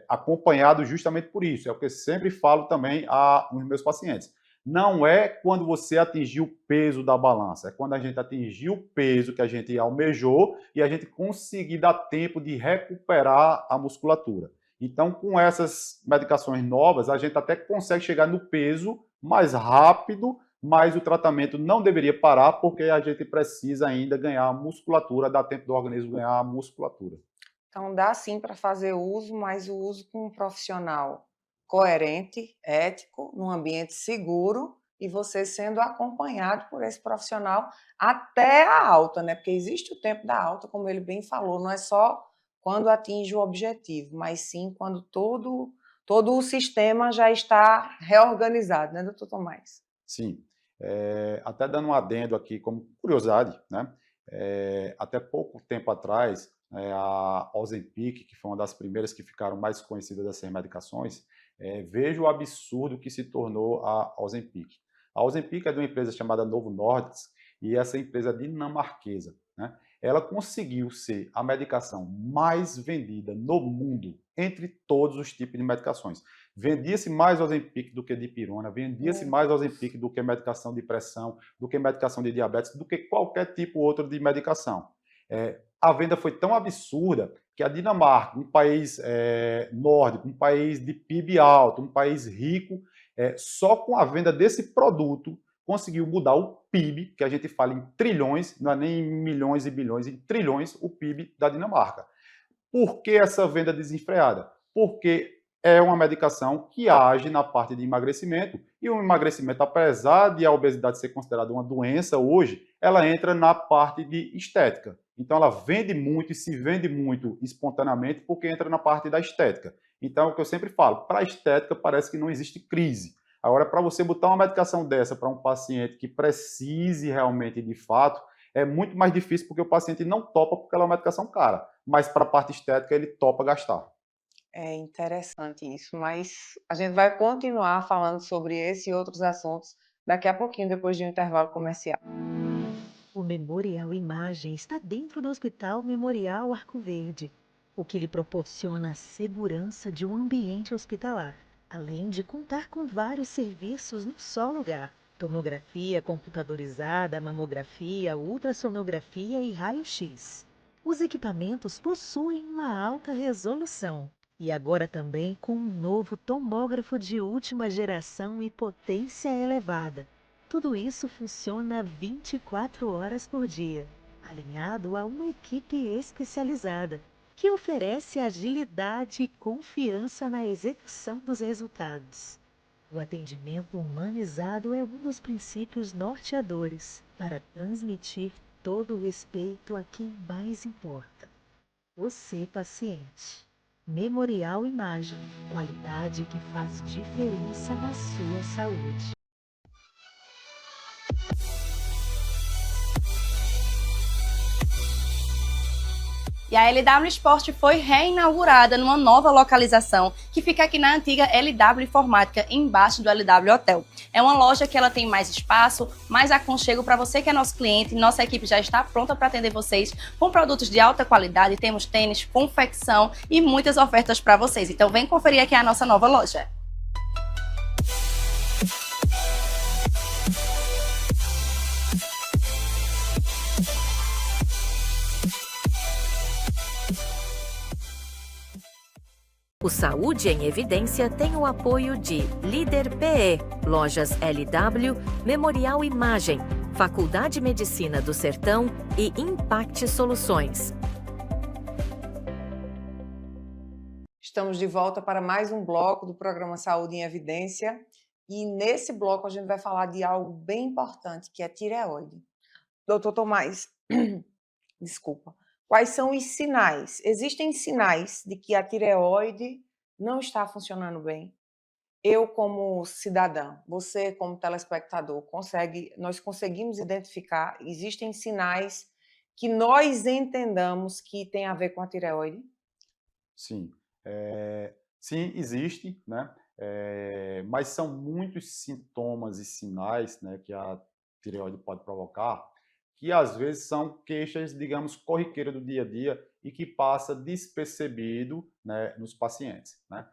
S3: acompanhado justamente por isso. É o que eu sempre falo também aos meus pacientes. Não é quando você atingiu o peso da balança, é quando a gente atingiu o peso que a gente almejou e a gente conseguir dar tempo de recuperar a musculatura. Então, com essas medicações novas, a gente até consegue chegar no peso mais rápido, mas o tratamento não deveria parar porque a gente precisa ainda ganhar musculatura, dar tempo do organismo ganhar musculatura.
S1: Então, dá sim para fazer uso, mas o uso com um profissional coerente, ético, num ambiente seguro e você sendo acompanhado por esse profissional até a alta, né? Porque existe o tempo da alta, como ele bem falou, não é só quando atinge o objetivo, mas sim quando todo o sistema já está reorganizado, né, doutor Tomás?
S3: Sim. Até dando um adendo aqui como curiosidade, né? Até pouco tempo atrás, a Ozempic, que foi uma das primeiras que ficaram mais conhecidas dessas medicações, veja o absurdo que se tornou a Ozempic. A Ozempic é de uma empresa chamada Novo Nordisk e essa empresa é dinamarquesa, né? Ela conseguiu ser a medicação mais vendida no mundo entre todos os tipos de medicações. Vendia-se mais Ozempic do que dipirona, vendia-se mais Ozempic do que medicação de pressão, do que medicação de diabetes, do que qualquer tipo outro de medicação. A venda foi tão absurda que a Dinamarca, um país nórdico, um país de PIB alto, um país rico, só com a venda desse produto conseguiu mudar o PIB, que a gente fala em trilhões, não é nem em milhões e bilhões, em trilhões o PIB da Dinamarca. Por que essa venda desenfreada? Porque é uma medicação que age na parte de emagrecimento, e o emagrecimento, apesar de a obesidade ser considerada uma doença hoje, ela entra na parte de estética. Então, ela vende muito e se vende muito espontaneamente porque entra na parte da estética. Então, é o que eu sempre falo, para a estética parece que não existe crise. Agora, para você botar uma medicação dessa para um paciente que precise realmente, de fato, é muito mais difícil porque o paciente não topa porque ela é uma medicação cara, mas para a parte estética ele topa gastar.
S1: É interessante isso, mas a gente vai continuar falando sobre esse e outros assuntos daqui a pouquinho, depois de um intervalo comercial.
S6: O Memorial Imagem está dentro do Hospital Memorial Arco Verde, o que lhe proporciona a segurança de um ambiente hospitalar, além de contar com vários serviços num só lugar: tomografia computadorizada, mamografia, ultrassonografia e raio-x. Os equipamentos possuem uma alta resolução e agora também com um novo tomógrafo de última geração e potência elevada. Tudo isso funciona 24 horas por dia, alinhado a uma equipe especializada, que oferece agilidade e confiança na execução dos resultados. O atendimento humanizado é um dos princípios norteadores para transmitir todo o respeito a quem mais importa: você, paciente. Memorial Imagem, qualidade que faz diferença na sua saúde.
S7: E a LW Sport foi reinaugurada numa nova localização, que fica aqui na antiga LW Informática, embaixo do LW Hotel. É uma loja que ela tem mais espaço, mais aconchego para você que é nosso cliente. Nossa equipe já está pronta para atender vocês com produtos de alta qualidade. Temos tênis, confecção e muitas ofertas para vocês. Então vem conferir aqui a nossa nova loja.
S2: O Saúde em Evidência tem o apoio de Líder PE, Lojas LW, Memorial Imagem, Faculdade Medicina do Sertão e Impact Soluções.
S1: Estamos de volta para mais um bloco do programa Saúde em Evidência e nesse bloco a gente vai falar de algo bem importante, que é tireoide. Doutor Tomás, desculpa. Quais são os sinais? Existem sinais de que a tireoide não está funcionando bem? Eu, como cidadã, você, como telespectador, nós conseguimos identificar, existem sinais que nós entendamos que tem a ver com a tireoide?
S3: Sim. Sim, existe, né? Mas são muitos sintomas e sinais, né, que a tireoide pode provocar, que às vezes são queixas, digamos, corriqueiras do dia a dia e que passa despercebido, né, nos pacientes, né?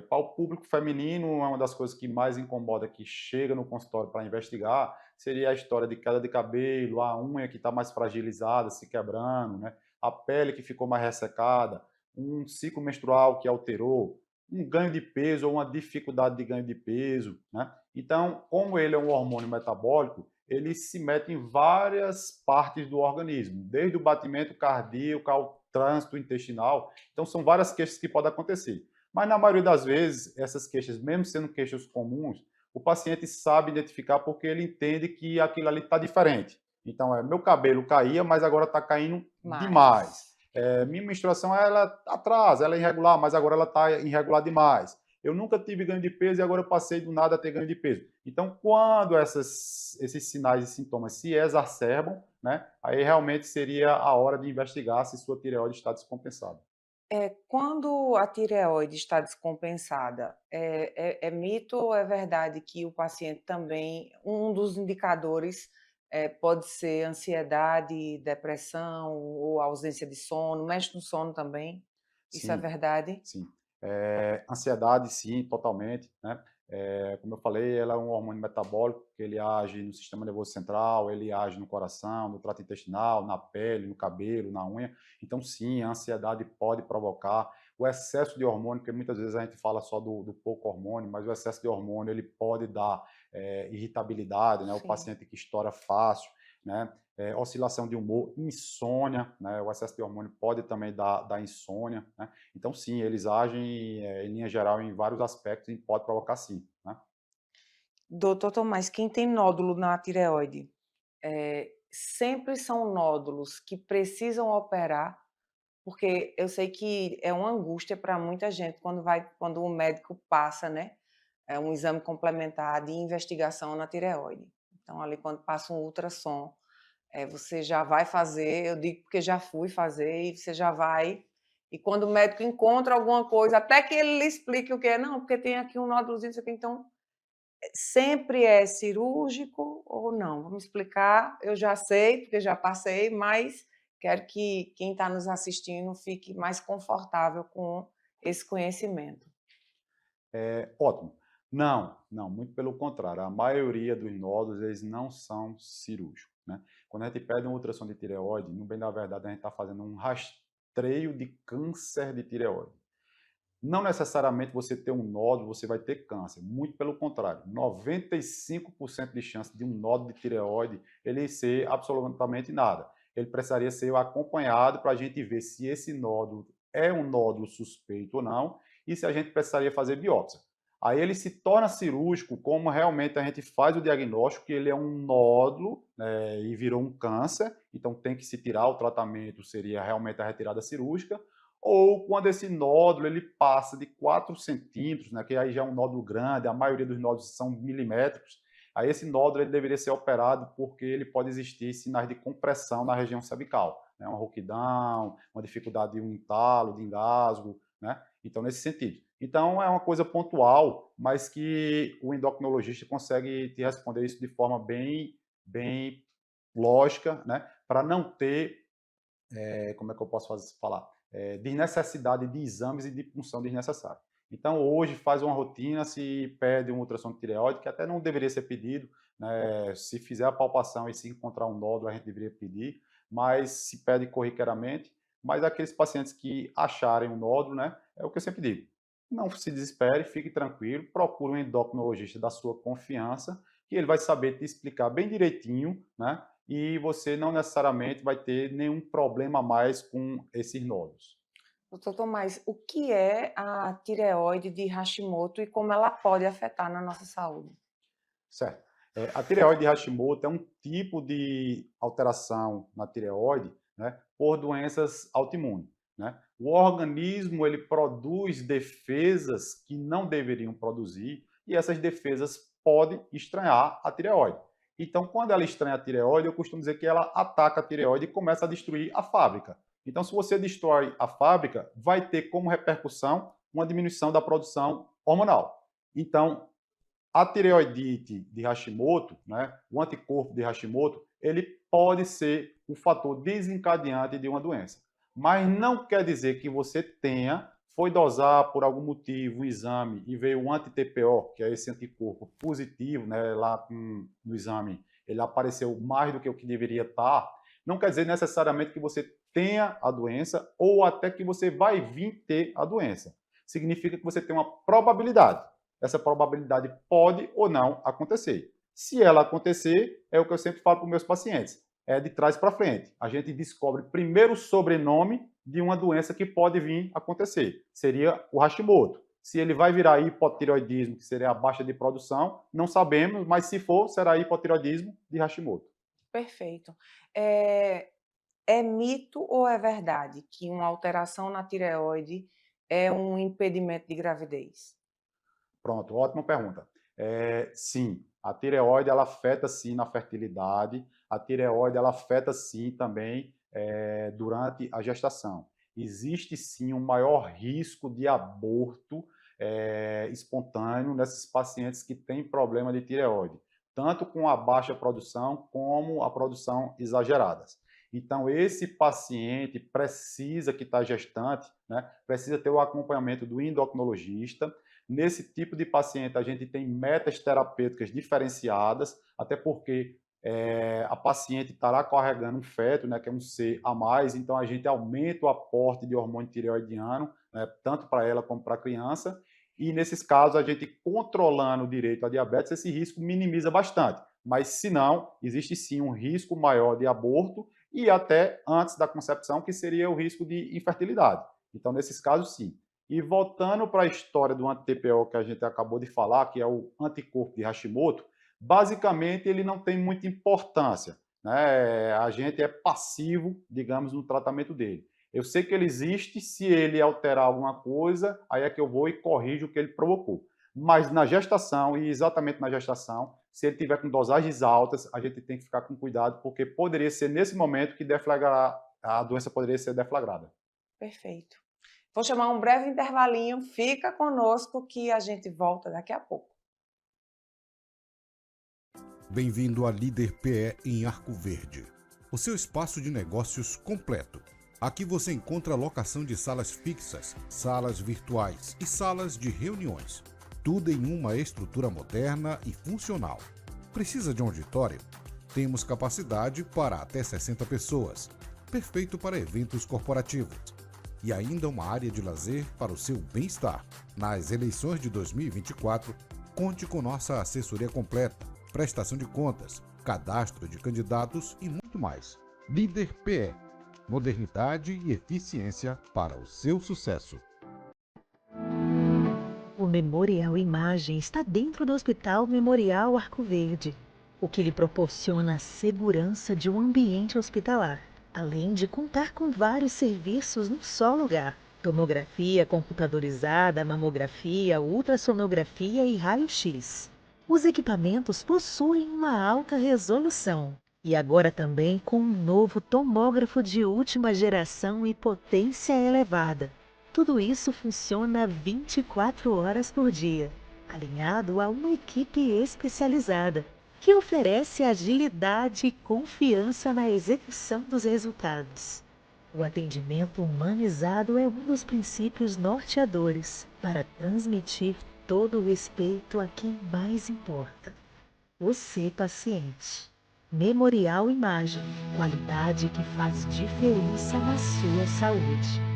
S3: Para o público feminino, é uma das coisas que mais incomoda que chega no consultório para investigar seria a história de queda de cabelo, a unha que está mais fragilizada, se quebrando, né? A pele que ficou mais ressecada, um ciclo menstrual que alterou, um ganho de peso ou uma dificuldade de ganho de peso, né? Então, como ele é um hormônio metabólico, ele se mete em várias partes do organismo, desde o batimento cardíaco ao trânsito intestinal. Então, são várias queixas que podem acontecer. Mas, na maioria das vezes, essas queixas, mesmo sendo queixas comuns, o paciente sabe identificar porque ele entende que aquilo ali está diferente. Então, meu cabelo caía, mas agora está caindo demais. Minha menstruação ela atrasa, ela é irregular, mas agora ela está irregular demais. Eu nunca tive ganho de peso e agora eu passei do nada a ter ganho de peso. Então, quando esses sinais e sintomas se exacerbam, né, aí realmente seria a hora de investigar se sua tireoide está descompensada.
S1: Quando a tireoide está descompensada, é mito ou é verdade que o paciente também, um dos indicadores pode ser ansiedade, depressão ou ausência de sono, mexe no sono também? Isso é
S3: Sim,
S1: verdade?
S3: sim. Ansiedade, sim, totalmente, né? Como eu falei, ela é um hormônio metabólico que ele age no sistema nervoso central, ele age no coração, no trato intestinal, na pele, no cabelo, na unha. Então, sim, a ansiedade pode provocar o excesso de hormônio, porque muitas vezes a gente fala só do pouco hormônio, mas o excesso de hormônio ele pode dar irritabilidade, né? O
S1: Sim.
S3: paciente que estoura fácil, né? Oscilação de humor, insônia, né? O excesso de hormônio pode também dar insônia, né? Então, sim, eles agem, em linha geral, em vários aspectos e pode provocar sim, né?
S1: Doutor Tomás, quem tem nódulo na tireoide, sempre são nódulos que precisam operar. Porque eu sei que é uma angústia para muita gente quando o médico passa, né, um exame complementar de investigação na tireoide. Então, ali, quando passa um ultrassom, você já vai fazer, eu digo porque já fui fazer, e você já vai, e quando o médico encontra alguma coisa, até que ele lhe explique o que é, não, porque tem aqui um nódulozinho, isso aqui, então, sempre é cirúrgico ou não? Vamos explicar, eu já sei, porque já passei, mas quero que quem está nos assistindo fique mais confortável com esse conhecimento.
S3: Ótimo. Não, não, muito pelo contrário. A maioria dos nódulos, eles não são cirúrgicos, né? Quando a gente pede um ultrassom de tireoide, no bem da verdade, a gente está fazendo um rastreio de câncer de tireoide. Não necessariamente você ter um nódulo, você vai ter câncer. Muito pelo contrário. 95% de chance de um nódulo de tireoide ele ser absolutamente nada. Ele precisaria ser acompanhado para a gente ver se esse nódulo é um nódulo suspeito ou não e se a gente precisaria fazer biópsia. Aí ele se torna cirúrgico como realmente a gente faz o diagnóstico que ele é um nódulo, né, e virou um câncer, então tem que se tirar, o tratamento seria realmente a retirada cirúrgica, ou quando esse nódulo ele passa de 4 centímetros, né, que aí já é um nódulo grande, a maioria dos nódulos são milimétricos, aí esse nódulo ele deveria ser operado porque ele pode existir sinais de compressão na região cervical, né, uma rouquidão, uma dificuldade de um entalo, de engasgo, né? Então, nesse sentido. Então, é uma coisa pontual, mas que o endocrinologista consegue te responder isso de forma bem lógica, né? Para não ter, como é que eu posso falar? Desnecessidade de exames e de punção desnecessária. Então, hoje faz uma rotina, se pede um ultrassom de tireoide, que até não deveria ser pedido, né? Se fizer a palpação e se encontrar um nódulo, a gente deveria pedir, mas se pede corriqueiramente. Mas aqueles pacientes que acharem um nódulo, né? É o que eu sempre digo. Não se desespere, fique tranquilo, procure um endocrinologista da sua confiança, que ele vai saber te explicar bem direitinho, né? E você não necessariamente vai ter nenhum problema a mais com esses nódulos.
S1: Doutor Tomás, o que é a tireoide de Hashimoto e como ela pode afetar na nossa saúde?
S3: Certo. A tireoide de Hashimoto é um tipo de alteração na tireoide, né, por doenças autoimunes, né? O organismo ele produz defesas que não deveriam produzir e essas defesas podem estranhar a tireoide. Então, quando ela estranha a tireoide, eu costumo dizer que ela ataca a tireoide e começa a destruir a fábrica. Então, se você destrói a fábrica, vai ter como repercussão uma diminuição da produção hormonal. Então, a tireoidite de Hashimoto, né, o anticorpo de Hashimoto, ele pode ser o fator desencadeante de uma doença. Mas não quer dizer que você foi dosar por algum motivo um exame e veio um anti-TPO, que é esse anticorpo positivo, né, lá no exame, ele apareceu mais do que o que deveria estar. Não quer dizer necessariamente que você tenha a doença ou até que você vai vir ter a doença. Significa que você tem uma probabilidade. Essa probabilidade pode ou não acontecer. Se ela acontecer, é o que eu sempre falo para os meus pacientes, é de trás para frente. A gente descobre primeiro o sobrenome de uma doença que pode vir acontecer. Seria o Hashimoto. Se ele vai virar hipotireoidismo, que seria a baixa de produção, não sabemos, mas se for, será hipotireoidismo de Hashimoto.
S1: Perfeito. É mito ou é verdade que uma alteração na tireoide é um impedimento de gravidez?
S3: Pronto, ótima pergunta. Sim, a tireoide ela afeta sim na fertilidade, a tireoide ela afeta sim também durante a gestação. Existe sim um maior risco de aborto espontâneo nesses pacientes que têm problema de tireoide, tanto com a baixa produção como a produção exageradas. Então, esse paciente precisa, que está gestante, né, precisa ter o acompanhamento do endocrinologista. Nesse tipo de paciente, a gente tem metas terapêuticas diferenciadas, até porque a paciente estará carregando um feto, né, que é um C a mais, então a gente aumenta o aporte de hormônio tireoidiano, né, tanto para ela como para a criança, e nesses casos, a gente controlando direito a diabetes, esse risco minimiza bastante. Mas, se não, existe sim um risco maior de aborto e até antes da concepção, que seria o risco de infertilidade. Então, nesses casos, sim. E voltando para a história do anti-TPO que a gente acabou de falar, que é o anticorpo de Hashimoto, basicamente ele não tem muita importância, né? A gente é passivo, digamos, no tratamento dele. Eu sei que ele existe, se ele alterar alguma coisa, aí é que eu vou e corrijo o que ele provocou. Mas na gestação, e exatamente na gestação, se ele tiver com dosagens altas, a gente tem que ficar com cuidado, porque poderia ser nesse momento que a doença poderia ser deflagrada.
S1: Perfeito. Vou chamar um breve intervalinho, fica conosco que a gente volta daqui a pouco.
S5: Bem-vindo à Líder PE em Arco Verde, o seu espaço de negócios completo. Aqui você encontra locação de salas fixas, salas virtuais e salas de reuniões. Tudo em uma estrutura moderna e funcional. Precisa de um auditório? Temos capacidade para até 60 pessoas. Perfeito para eventos corporativos. E ainda uma área de lazer para o seu bem-estar. Nas eleições de 2024, conte com nossa assessoria completa, prestação de contas, cadastro de candidatos e muito mais. Líder PE. Modernidade e eficiência para o seu sucesso.
S6: O Memorial Imagem está dentro do Hospital Memorial Arco Verde, o que lhe proporciona a segurança de um ambiente hospitalar, além de contar com vários serviços num só lugar: tomografia computadorizada, mamografia, ultrassonografia e raio-x. Os equipamentos possuem uma alta resolução e agora também com um novo tomógrafo de última geração e potência elevada. Tudo isso funciona 24 horas por dia, alinhado a uma equipe especializada, que oferece agilidade e confiança na execução dos resultados. O atendimento humanizado é um dos princípios norteadores para transmitir todo o respeito a quem mais importa: você, paciente. Memorial Imagem, qualidade que faz diferença na sua saúde.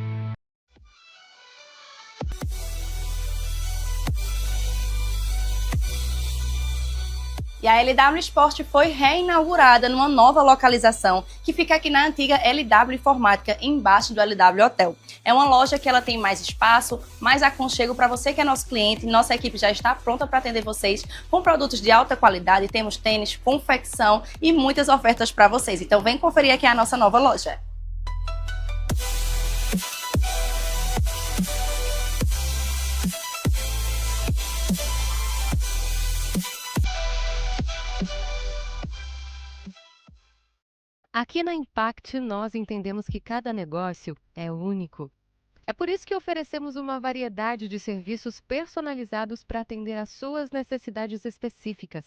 S7: E a LW Sport foi reinaugurada numa nova localização, que fica aqui na antiga LW Informática, embaixo do LW Hotel. É uma loja que ela tem mais espaço, mais aconchego para você que é nosso cliente. Nossa equipe já está pronta para atender vocês com produtos de alta qualidade. Temos tênis, confecção e muitas ofertas para vocês. Então vem conferir aqui a nossa nova loja.
S4: Aqui na Impact, nós entendemos que cada negócio é único. É por isso que oferecemos uma variedade de serviços personalizados para atender às suas necessidades específicas.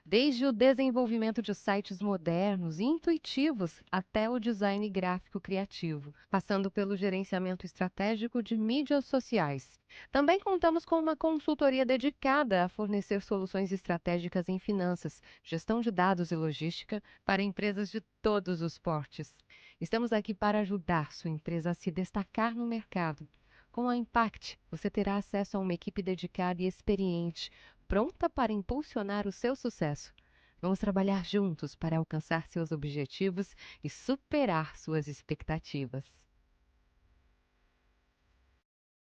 S4: Desde o desenvolvimento de sites modernos e intuitivos até o design gráfico criativo, passando pelo gerenciamento estratégico de mídias sociais. Também contamos com uma consultoria dedicada a fornecer soluções estratégicas em finanças, gestão de dados e logística para empresas de todos os portes. Estamos aqui para ajudar sua empresa a se destacar no mercado. Com a Impact, você terá acesso a uma equipe dedicada e experiente, pronta para impulsionar o seu sucesso. Vamos trabalhar juntos para alcançar seus objetivos e superar suas expectativas.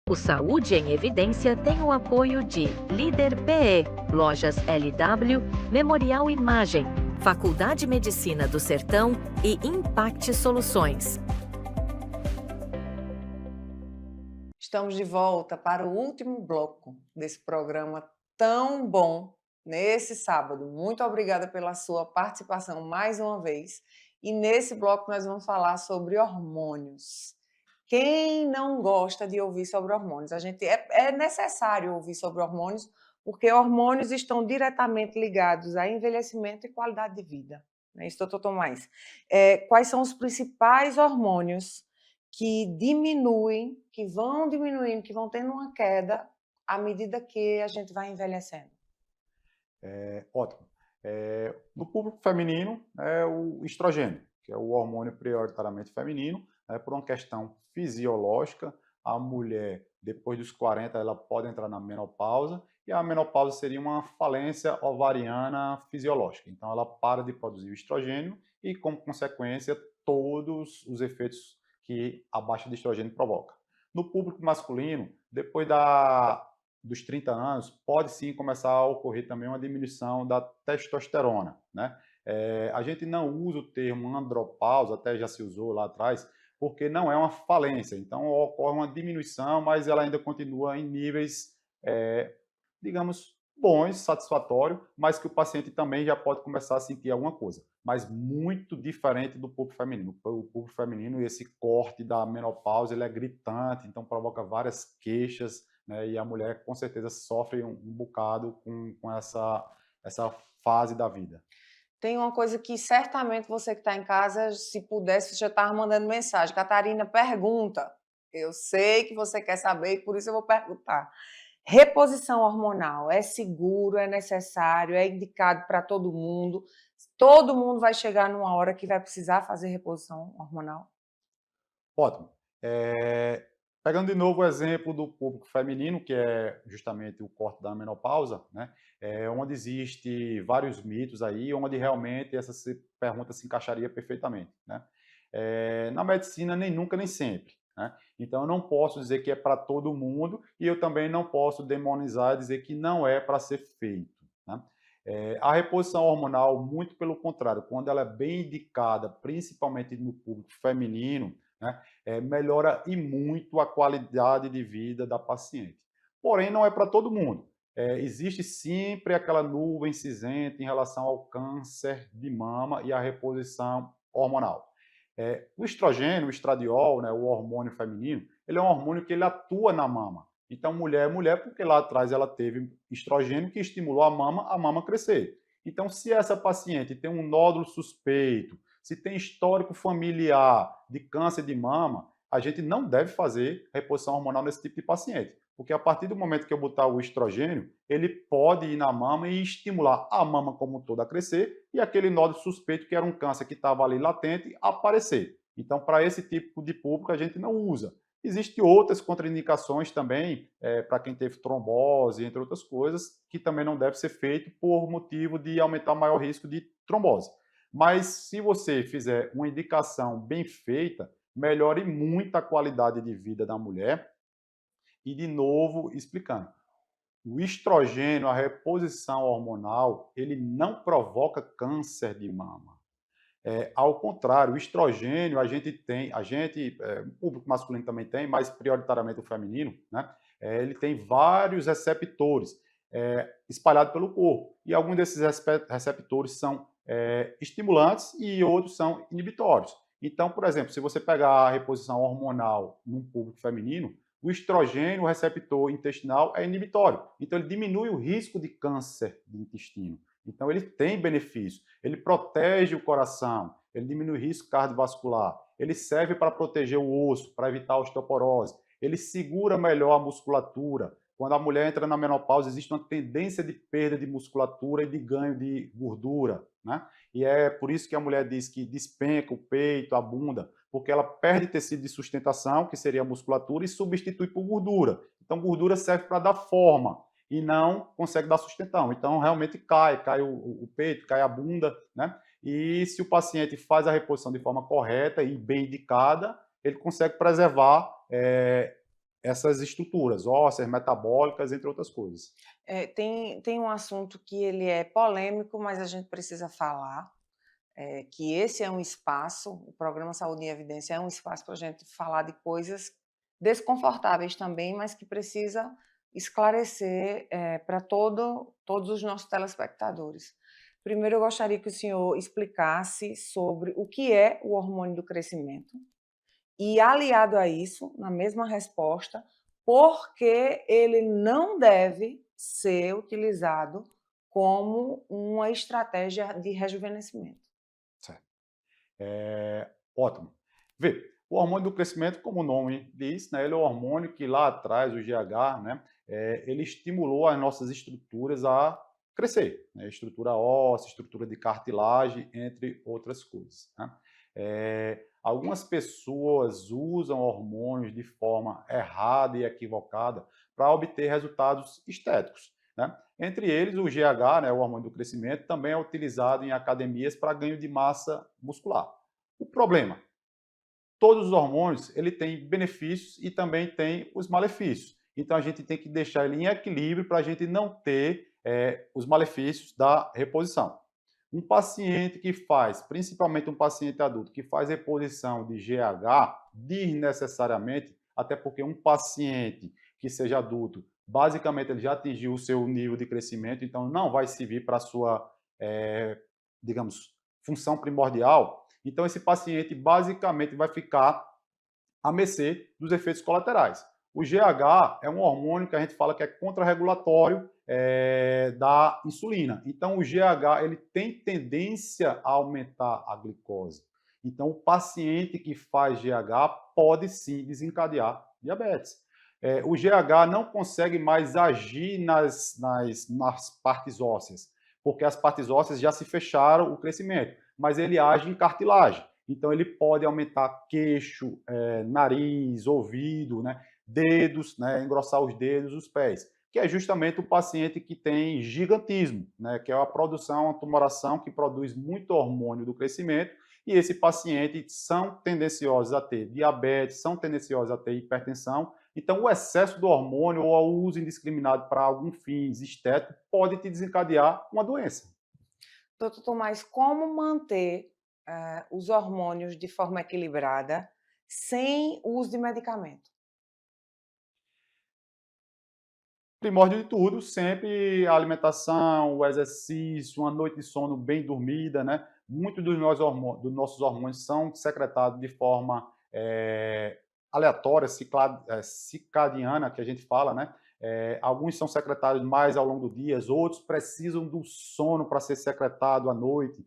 S2: O Saúde em Evidência tem o apoio de Líder PE, Lojas LW, Memorial Imagem, Faculdade de Medicina do Sertão e Impact Soluções.
S1: Estamos de volta para o último bloco desse programa tão bom nesse sábado. Muito obrigada pela sua participação mais uma vez. E nesse bloco nós vamos falar sobre hormônios. Quem não gosta de ouvir sobre hormônios? É necessário ouvir sobre hormônios, porque hormônios estão diretamente ligados a envelhecimento e qualidade de vida. Não é isso, doutor Tomás? Quais são os principais hormônios que diminuem, que vão diminuindo, que vão tendo uma queda à medida que a gente vai envelhecendo?
S3: Ótimo. No público feminino, é o estrogênio, que é o hormônio prioritariamente feminino, por uma questão fisiológica. A mulher, depois dos 40, ela pode entrar na menopausa, e a menopausa seria uma falência ovariana fisiológica. Então, ela para de produzir o estrogênio e, como consequência, todos os efeitos que a baixa de estrogênio provoca. No público masculino, depois dos 30 anos, pode sim começar a ocorrer também uma diminuição da testosterona, né? A gente não usa o termo andropausa, até já se usou lá atrás, porque não é uma falência. Então, ocorre uma diminuição, mas ela ainda continua em níveis, digamos, bons, satisfatórios, mas que o paciente também já pode começar a sentir alguma coisa. Mas muito diferente do público feminino. O público feminino, esse corte da menopausa, ele é gritante, então provoca várias queixas, né? E a mulher, com certeza, sofre um bocado com essa fase da vida.
S1: Tem uma coisa que certamente você que está em casa, se pudesse, já estava mandando mensagem. Catarina, pergunta. Eu sei que você quer saber e por isso eu vou perguntar. Reposição hormonal é seguro, é necessário, é indicado para todo mundo? Todo mundo vai chegar numa hora que vai precisar fazer reposição hormonal?
S3: Ótimo. Pegando de novo o exemplo do público feminino, que é justamente o corte da menopausa, né? Onde existe vários mitos aí, onde realmente essa pergunta se encaixaria perfeitamente, né? Na medicina, nem nunca, nem sempre, né? Então, eu não posso dizer que é para todo mundo e eu também não posso demonizar e dizer que não é para ser feito, né? A reposição hormonal, muito pelo contrário, quando ela é bem indicada, principalmente no público feminino, né, melhora e muito a qualidade de vida da paciente. Porém, não é para todo mundo. Existe sempre aquela nuvem cinzenta em relação ao câncer de mama e à reposição hormonal. O estrogênio, o estradiol, né, o hormônio feminino, ele é um hormônio que ele atua na mama. Então, mulher é mulher porque lá atrás ela teve estrogênio que estimulou a mama crescer. Então, se essa paciente tem um nódulo suspeito, se tem histórico familiar de câncer de mama, a gente não deve fazer reposição hormonal nesse tipo de paciente. Porque a partir do momento que eu botar o estrogênio, ele pode ir na mama e estimular a mama como um todo a crescer e aquele nódulo suspeito, que era um câncer que estava ali latente, aparecer. Então, para esse tipo de público, a gente não usa. Existem outras contraindicações também, para quem teve trombose, entre outras coisas, que também não deve ser feito por motivo de aumentar o maior risco de trombose. Mas se você fizer uma indicação bem feita, melhore muito a qualidade de vida da mulher. E, de novo, explicando, o estrogênio, a reposição hormonal, ele não provoca câncer de mama. Ao contrário, o estrogênio, o público masculino também tem, mas prioritariamente o feminino, né? Ele tem vários receptores espalhados pelo corpo. E alguns desses receptores são estimulantes e outros são inibitórios. Então, por exemplo, se você pegar a reposição hormonal num público feminino, o estrogênio, o receptor intestinal, é inibitório. Então, ele diminui o risco de câncer de intestino. Então, ele tem benefício. Ele protege o coração, ele diminui o risco cardiovascular, ele serve para proteger o osso, para evitar a osteoporose, ele segura melhor a musculatura. Quando a mulher entra na menopausa, existe uma tendência de perda de musculatura e de ganho de gordura, né? E é por isso que a mulher diz que despenca o peito, a bunda, porque ela perde tecido de sustentação, que seria a musculatura, e substitui por gordura. Então, gordura serve para dar forma e não consegue dar sustentação. Então, realmente cai o peito, cai a bunda, né? E se o paciente faz a reposição de forma correta e bem indicada, ele consegue preservar essas estruturas ósseas, metabólicas, entre outras coisas.
S1: Tem um assunto que ele é polêmico, mas a gente precisa falar, que esse é um espaço, o Programa Saúde em Evidência é um espaço para a gente falar de coisas desconfortáveis também, mas que precisa esclarecer para todos os nossos telespectadores. Primeiro, eu gostaria que o senhor explicasse sobre o que é o hormônio do crescimento e, aliado a isso, na mesma resposta, por que ele não deve ser utilizado como uma estratégia de rejuvenescimento.
S3: Certo. Ótimo. Vê, o hormônio do crescimento, como o nome diz, né, ele é um hormônio que lá atrás, o GH, né, ele estimulou as nossas estruturas a crescer, né, estrutura óssea, estrutura de cartilagem, entre outras coisas, né? Algumas pessoas usam hormônios de forma errada e equivocada para obter resultados estéticos, né? Entre eles, o GH, né, o hormônio do crescimento, também é utilizado em academias para ganho de massa muscular. O problema, todos os hormônios ele têm benefícios e também tem os malefícios. Então, a gente tem que deixar ele em equilíbrio para a gente não ter os malefícios da reposição. Um paciente que faz, principalmente um paciente adulto, que faz reposição de GH, desnecessariamente, até porque um paciente que seja adulto, basicamente ele já atingiu o seu nível de crescimento, então não vai servir para a sua, digamos, função primordial. Então esse paciente basicamente vai ficar à mercê dos efeitos colaterais. O GH é um hormônio que a gente fala que é contrarregulatório da insulina. Então, o GH ele tem tendência a aumentar a glicose. Então, o paciente que faz GH pode sim desencadear diabetes. O GH não consegue mais agir nas partes ósseas, porque as partes ósseas já se fecharam o crescimento, mas ele age em cartilagem. Então, ele pode aumentar queixo, nariz, ouvido, né? Dedos, né? Engrossar os dedos, os pés, que é justamente o paciente que tem gigantismo, né? Que é a produção, a tumoração que produz muito hormônio do crescimento, e esse paciente são tendenciosos a ter diabetes, são tendenciosos a ter hipertensão. Então, o excesso do hormônio ou o uso indiscriminado para alguns fins estéticos pode te desencadear uma doença.
S1: Doutor Tomás, como manter os hormônios de forma equilibrada sem uso de medicamento?
S3: Primórdio de tudo, sempre a alimentação, o exercício, uma noite de sono bem dormida, né? Muitos dos nossos hormônios são secretados de forma aleatória, circadiana, que a gente fala, né? Alguns são secretados mais ao longo do dia, outros precisam do sono para ser secretado à noite.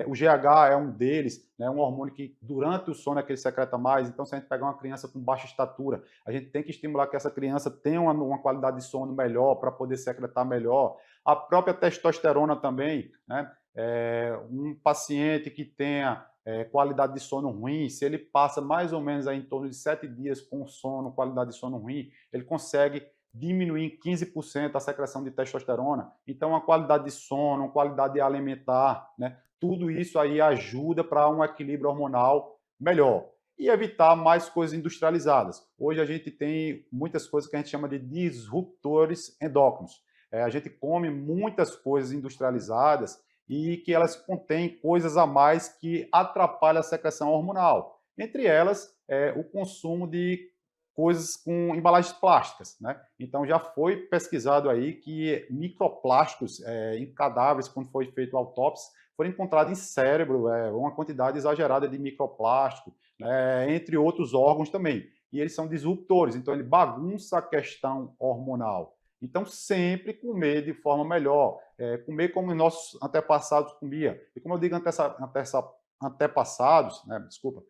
S3: O GH é um deles, né, um hormônio que durante o sono é que ele secreta mais. Então, se a gente pegar uma criança com baixa estatura, a gente tem que estimular que essa criança tenha uma qualidade de sono melhor para poder secretar melhor. A própria testosterona também, né? Um paciente que tenha qualidade de sono ruim, se ele passa mais ou menos aí em torno de 7 dias com sono, qualidade de sono ruim, ele consegue diminuir em 15% a secreção de testosterona. Então, a qualidade de sono, a qualidade alimentar, né? Tudo isso aí ajuda para um equilíbrio hormonal melhor. E evitar mais coisas industrializadas. Hoje a gente tem muitas coisas que a gente chama de disruptores endócrinos. A gente come muitas coisas industrializadas e que elas contêm coisas a mais que atrapalham a secreção hormonal. Entre elas, o consumo de coisas com embalagens plásticas, né? Então já foi pesquisado aí que microplásticos em cadáveres, quando foi feito a autópsia, foram encontrados em cérebro uma quantidade exagerada de microplástico, né, entre outros órgãos também. E eles são disruptores, então ele bagunça a questão hormonal. Então, sempre comer de forma melhor, comer como os nossos antepassados comiam. E como eu digo antepassados, né, desculpa,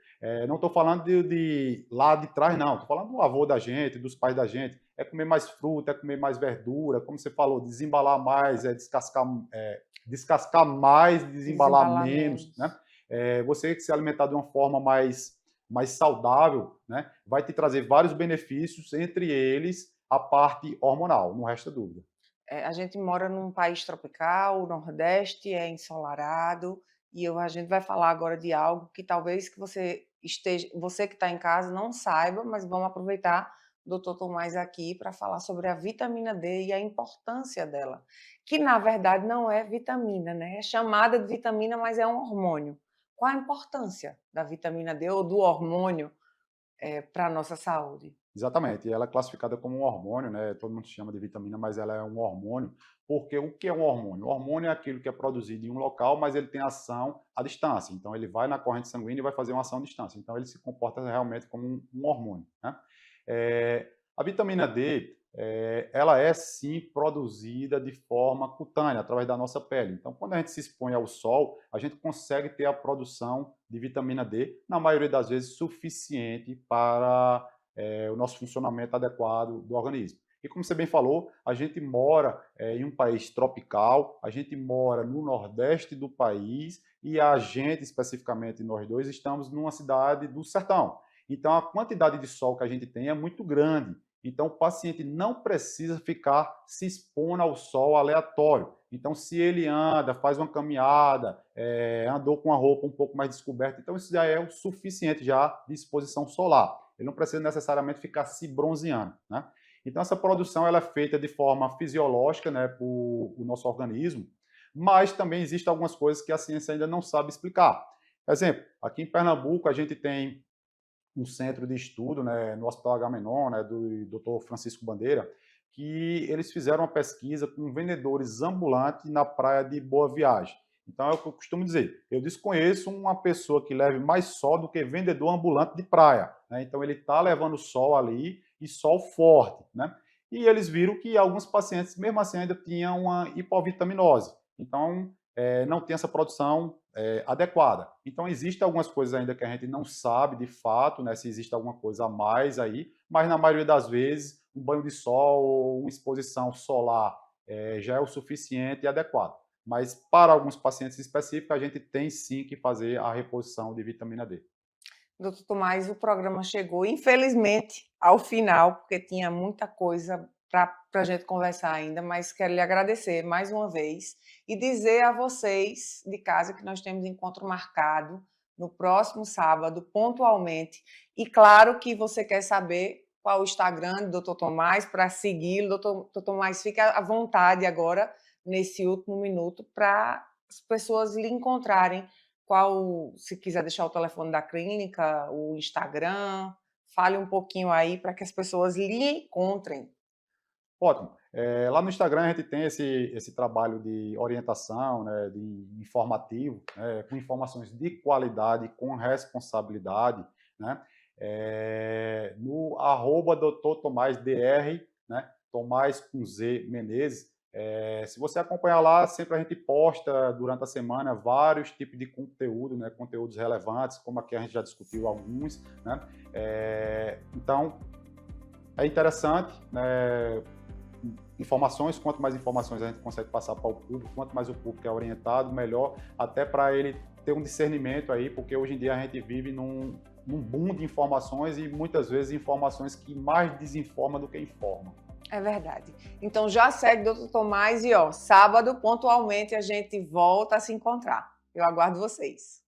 S3: não estou falando de lá de trás, não. Estou falando do avô da gente, dos pais da gente. É comer mais fruta, é comer mais verdura, como você falou, desembalar mais, descascar mais, desembalar menos, né? Você se alimentar de uma forma mais saudável, né, vai te trazer vários benefícios, entre eles a parte hormonal, não resta dúvida.
S1: A gente mora num país tropical, o Nordeste é ensolarado, e a gente vai falar agora de algo que talvez que você que está em casa não saiba, mas vamos aproveitar o Dr. Tomás aqui para falar sobre a vitamina D e a importância dela, que na verdade não é vitamina, né? É chamada de vitamina, mas é um hormônio. Qual a importância da vitamina D ou do hormônio para a nossa saúde?
S3: Exatamente, ela é classificada como um hormônio, né? Todo mundo chama de vitamina, mas ela é um hormônio, porque o que é um hormônio? O hormônio é aquilo que é produzido em um local, mas ele tem ação à distância. Então, ele vai na corrente sanguínea e vai fazer uma ação à distância. Então, ele se comporta realmente como um hormônio, né? A vitamina D, ela é sim produzida de forma cutânea, através da nossa pele. Então, quando a gente se expõe ao sol, a gente consegue ter a produção de vitamina D, na maioria das vezes, suficiente para o nosso funcionamento adequado do organismo. E como você bem falou, a gente mora em um país tropical, a gente mora no nordeste do país e a gente, especificamente nós dois, estamos numa cidade do sertão. Então, a quantidade de sol que a gente tem é muito grande. Então, o paciente não precisa ficar se expondo ao sol aleatório. Então, se ele anda, faz uma caminhada, andou com a roupa um pouco mais descoberta, então isso já é o suficiente já de exposição solar. Ele não precisa necessariamente ficar se bronzeando, né? Então, essa produção ela é feita de forma fisiológica, né, por o nosso organismo, mas também existem algumas coisas que a ciência ainda não sabe explicar. Por exemplo, aqui em Pernambuco, a gente tem um centro de estudo, né, no Hospital Agamenon, né, do Dr. Francisco Bandeira, que eles fizeram uma pesquisa com vendedores ambulantes na praia de Boa Viagem. Então, é o que eu costumo dizer, eu desconheço uma pessoa que leve mais sol do que vendedor ambulante de praia, né? Então, ele está levando sol ali, e sol forte, né? E eles viram que alguns pacientes, mesmo assim, ainda tinham uma hipovitaminose. Então, não tem essa produção adequada. Então, existem algumas coisas ainda que a gente não sabe de fato, né, se existe alguma coisa a mais aí, mas na maioria das vezes, um banho de sol ou uma exposição solar já é o suficiente e adequado. Mas para alguns pacientes específicos, a gente tem sim que fazer a reposição de vitamina D.
S1: Doutor Tomás, o programa chegou, infelizmente, ao final, porque tinha muita coisa para a gente conversar ainda, mas quero lhe agradecer mais uma vez e dizer a vocês de casa que nós temos encontro marcado no próximo sábado, pontualmente. E claro que você quer saber qual o Instagram do Dr. Tomás para segui-lo. Dr. Tomás, fica à vontade agora, nesse último minuto, para as pessoas lhe encontrarem. Se quiser deixar o telefone da clínica, o Instagram, fale um pouquinho aí para que as pessoas lhe encontrem.
S3: Ótimo. Lá no Instagram a gente tem esse trabalho de orientação, né, de informativo, né, com informações de qualidade, com responsabilidade, né, no @Dr. Tomás DR, né, Tomás com Z Menezes. Se você acompanhar lá, sempre a gente posta durante a semana vários tipos de conteúdo, né, conteúdos relevantes, como aqui a gente já discutiu alguns, né, então é interessante, né, informações, quanto mais informações a gente consegue passar para o público, quanto mais o público é orientado, melhor, até para ele ter um discernimento aí, porque hoje em dia a gente vive num boom de informações e muitas vezes informações que mais desinformam do que informam.
S1: É verdade. Então já segue o Dr. Tomás e sábado, pontualmente, a gente volta a se encontrar. Eu aguardo vocês.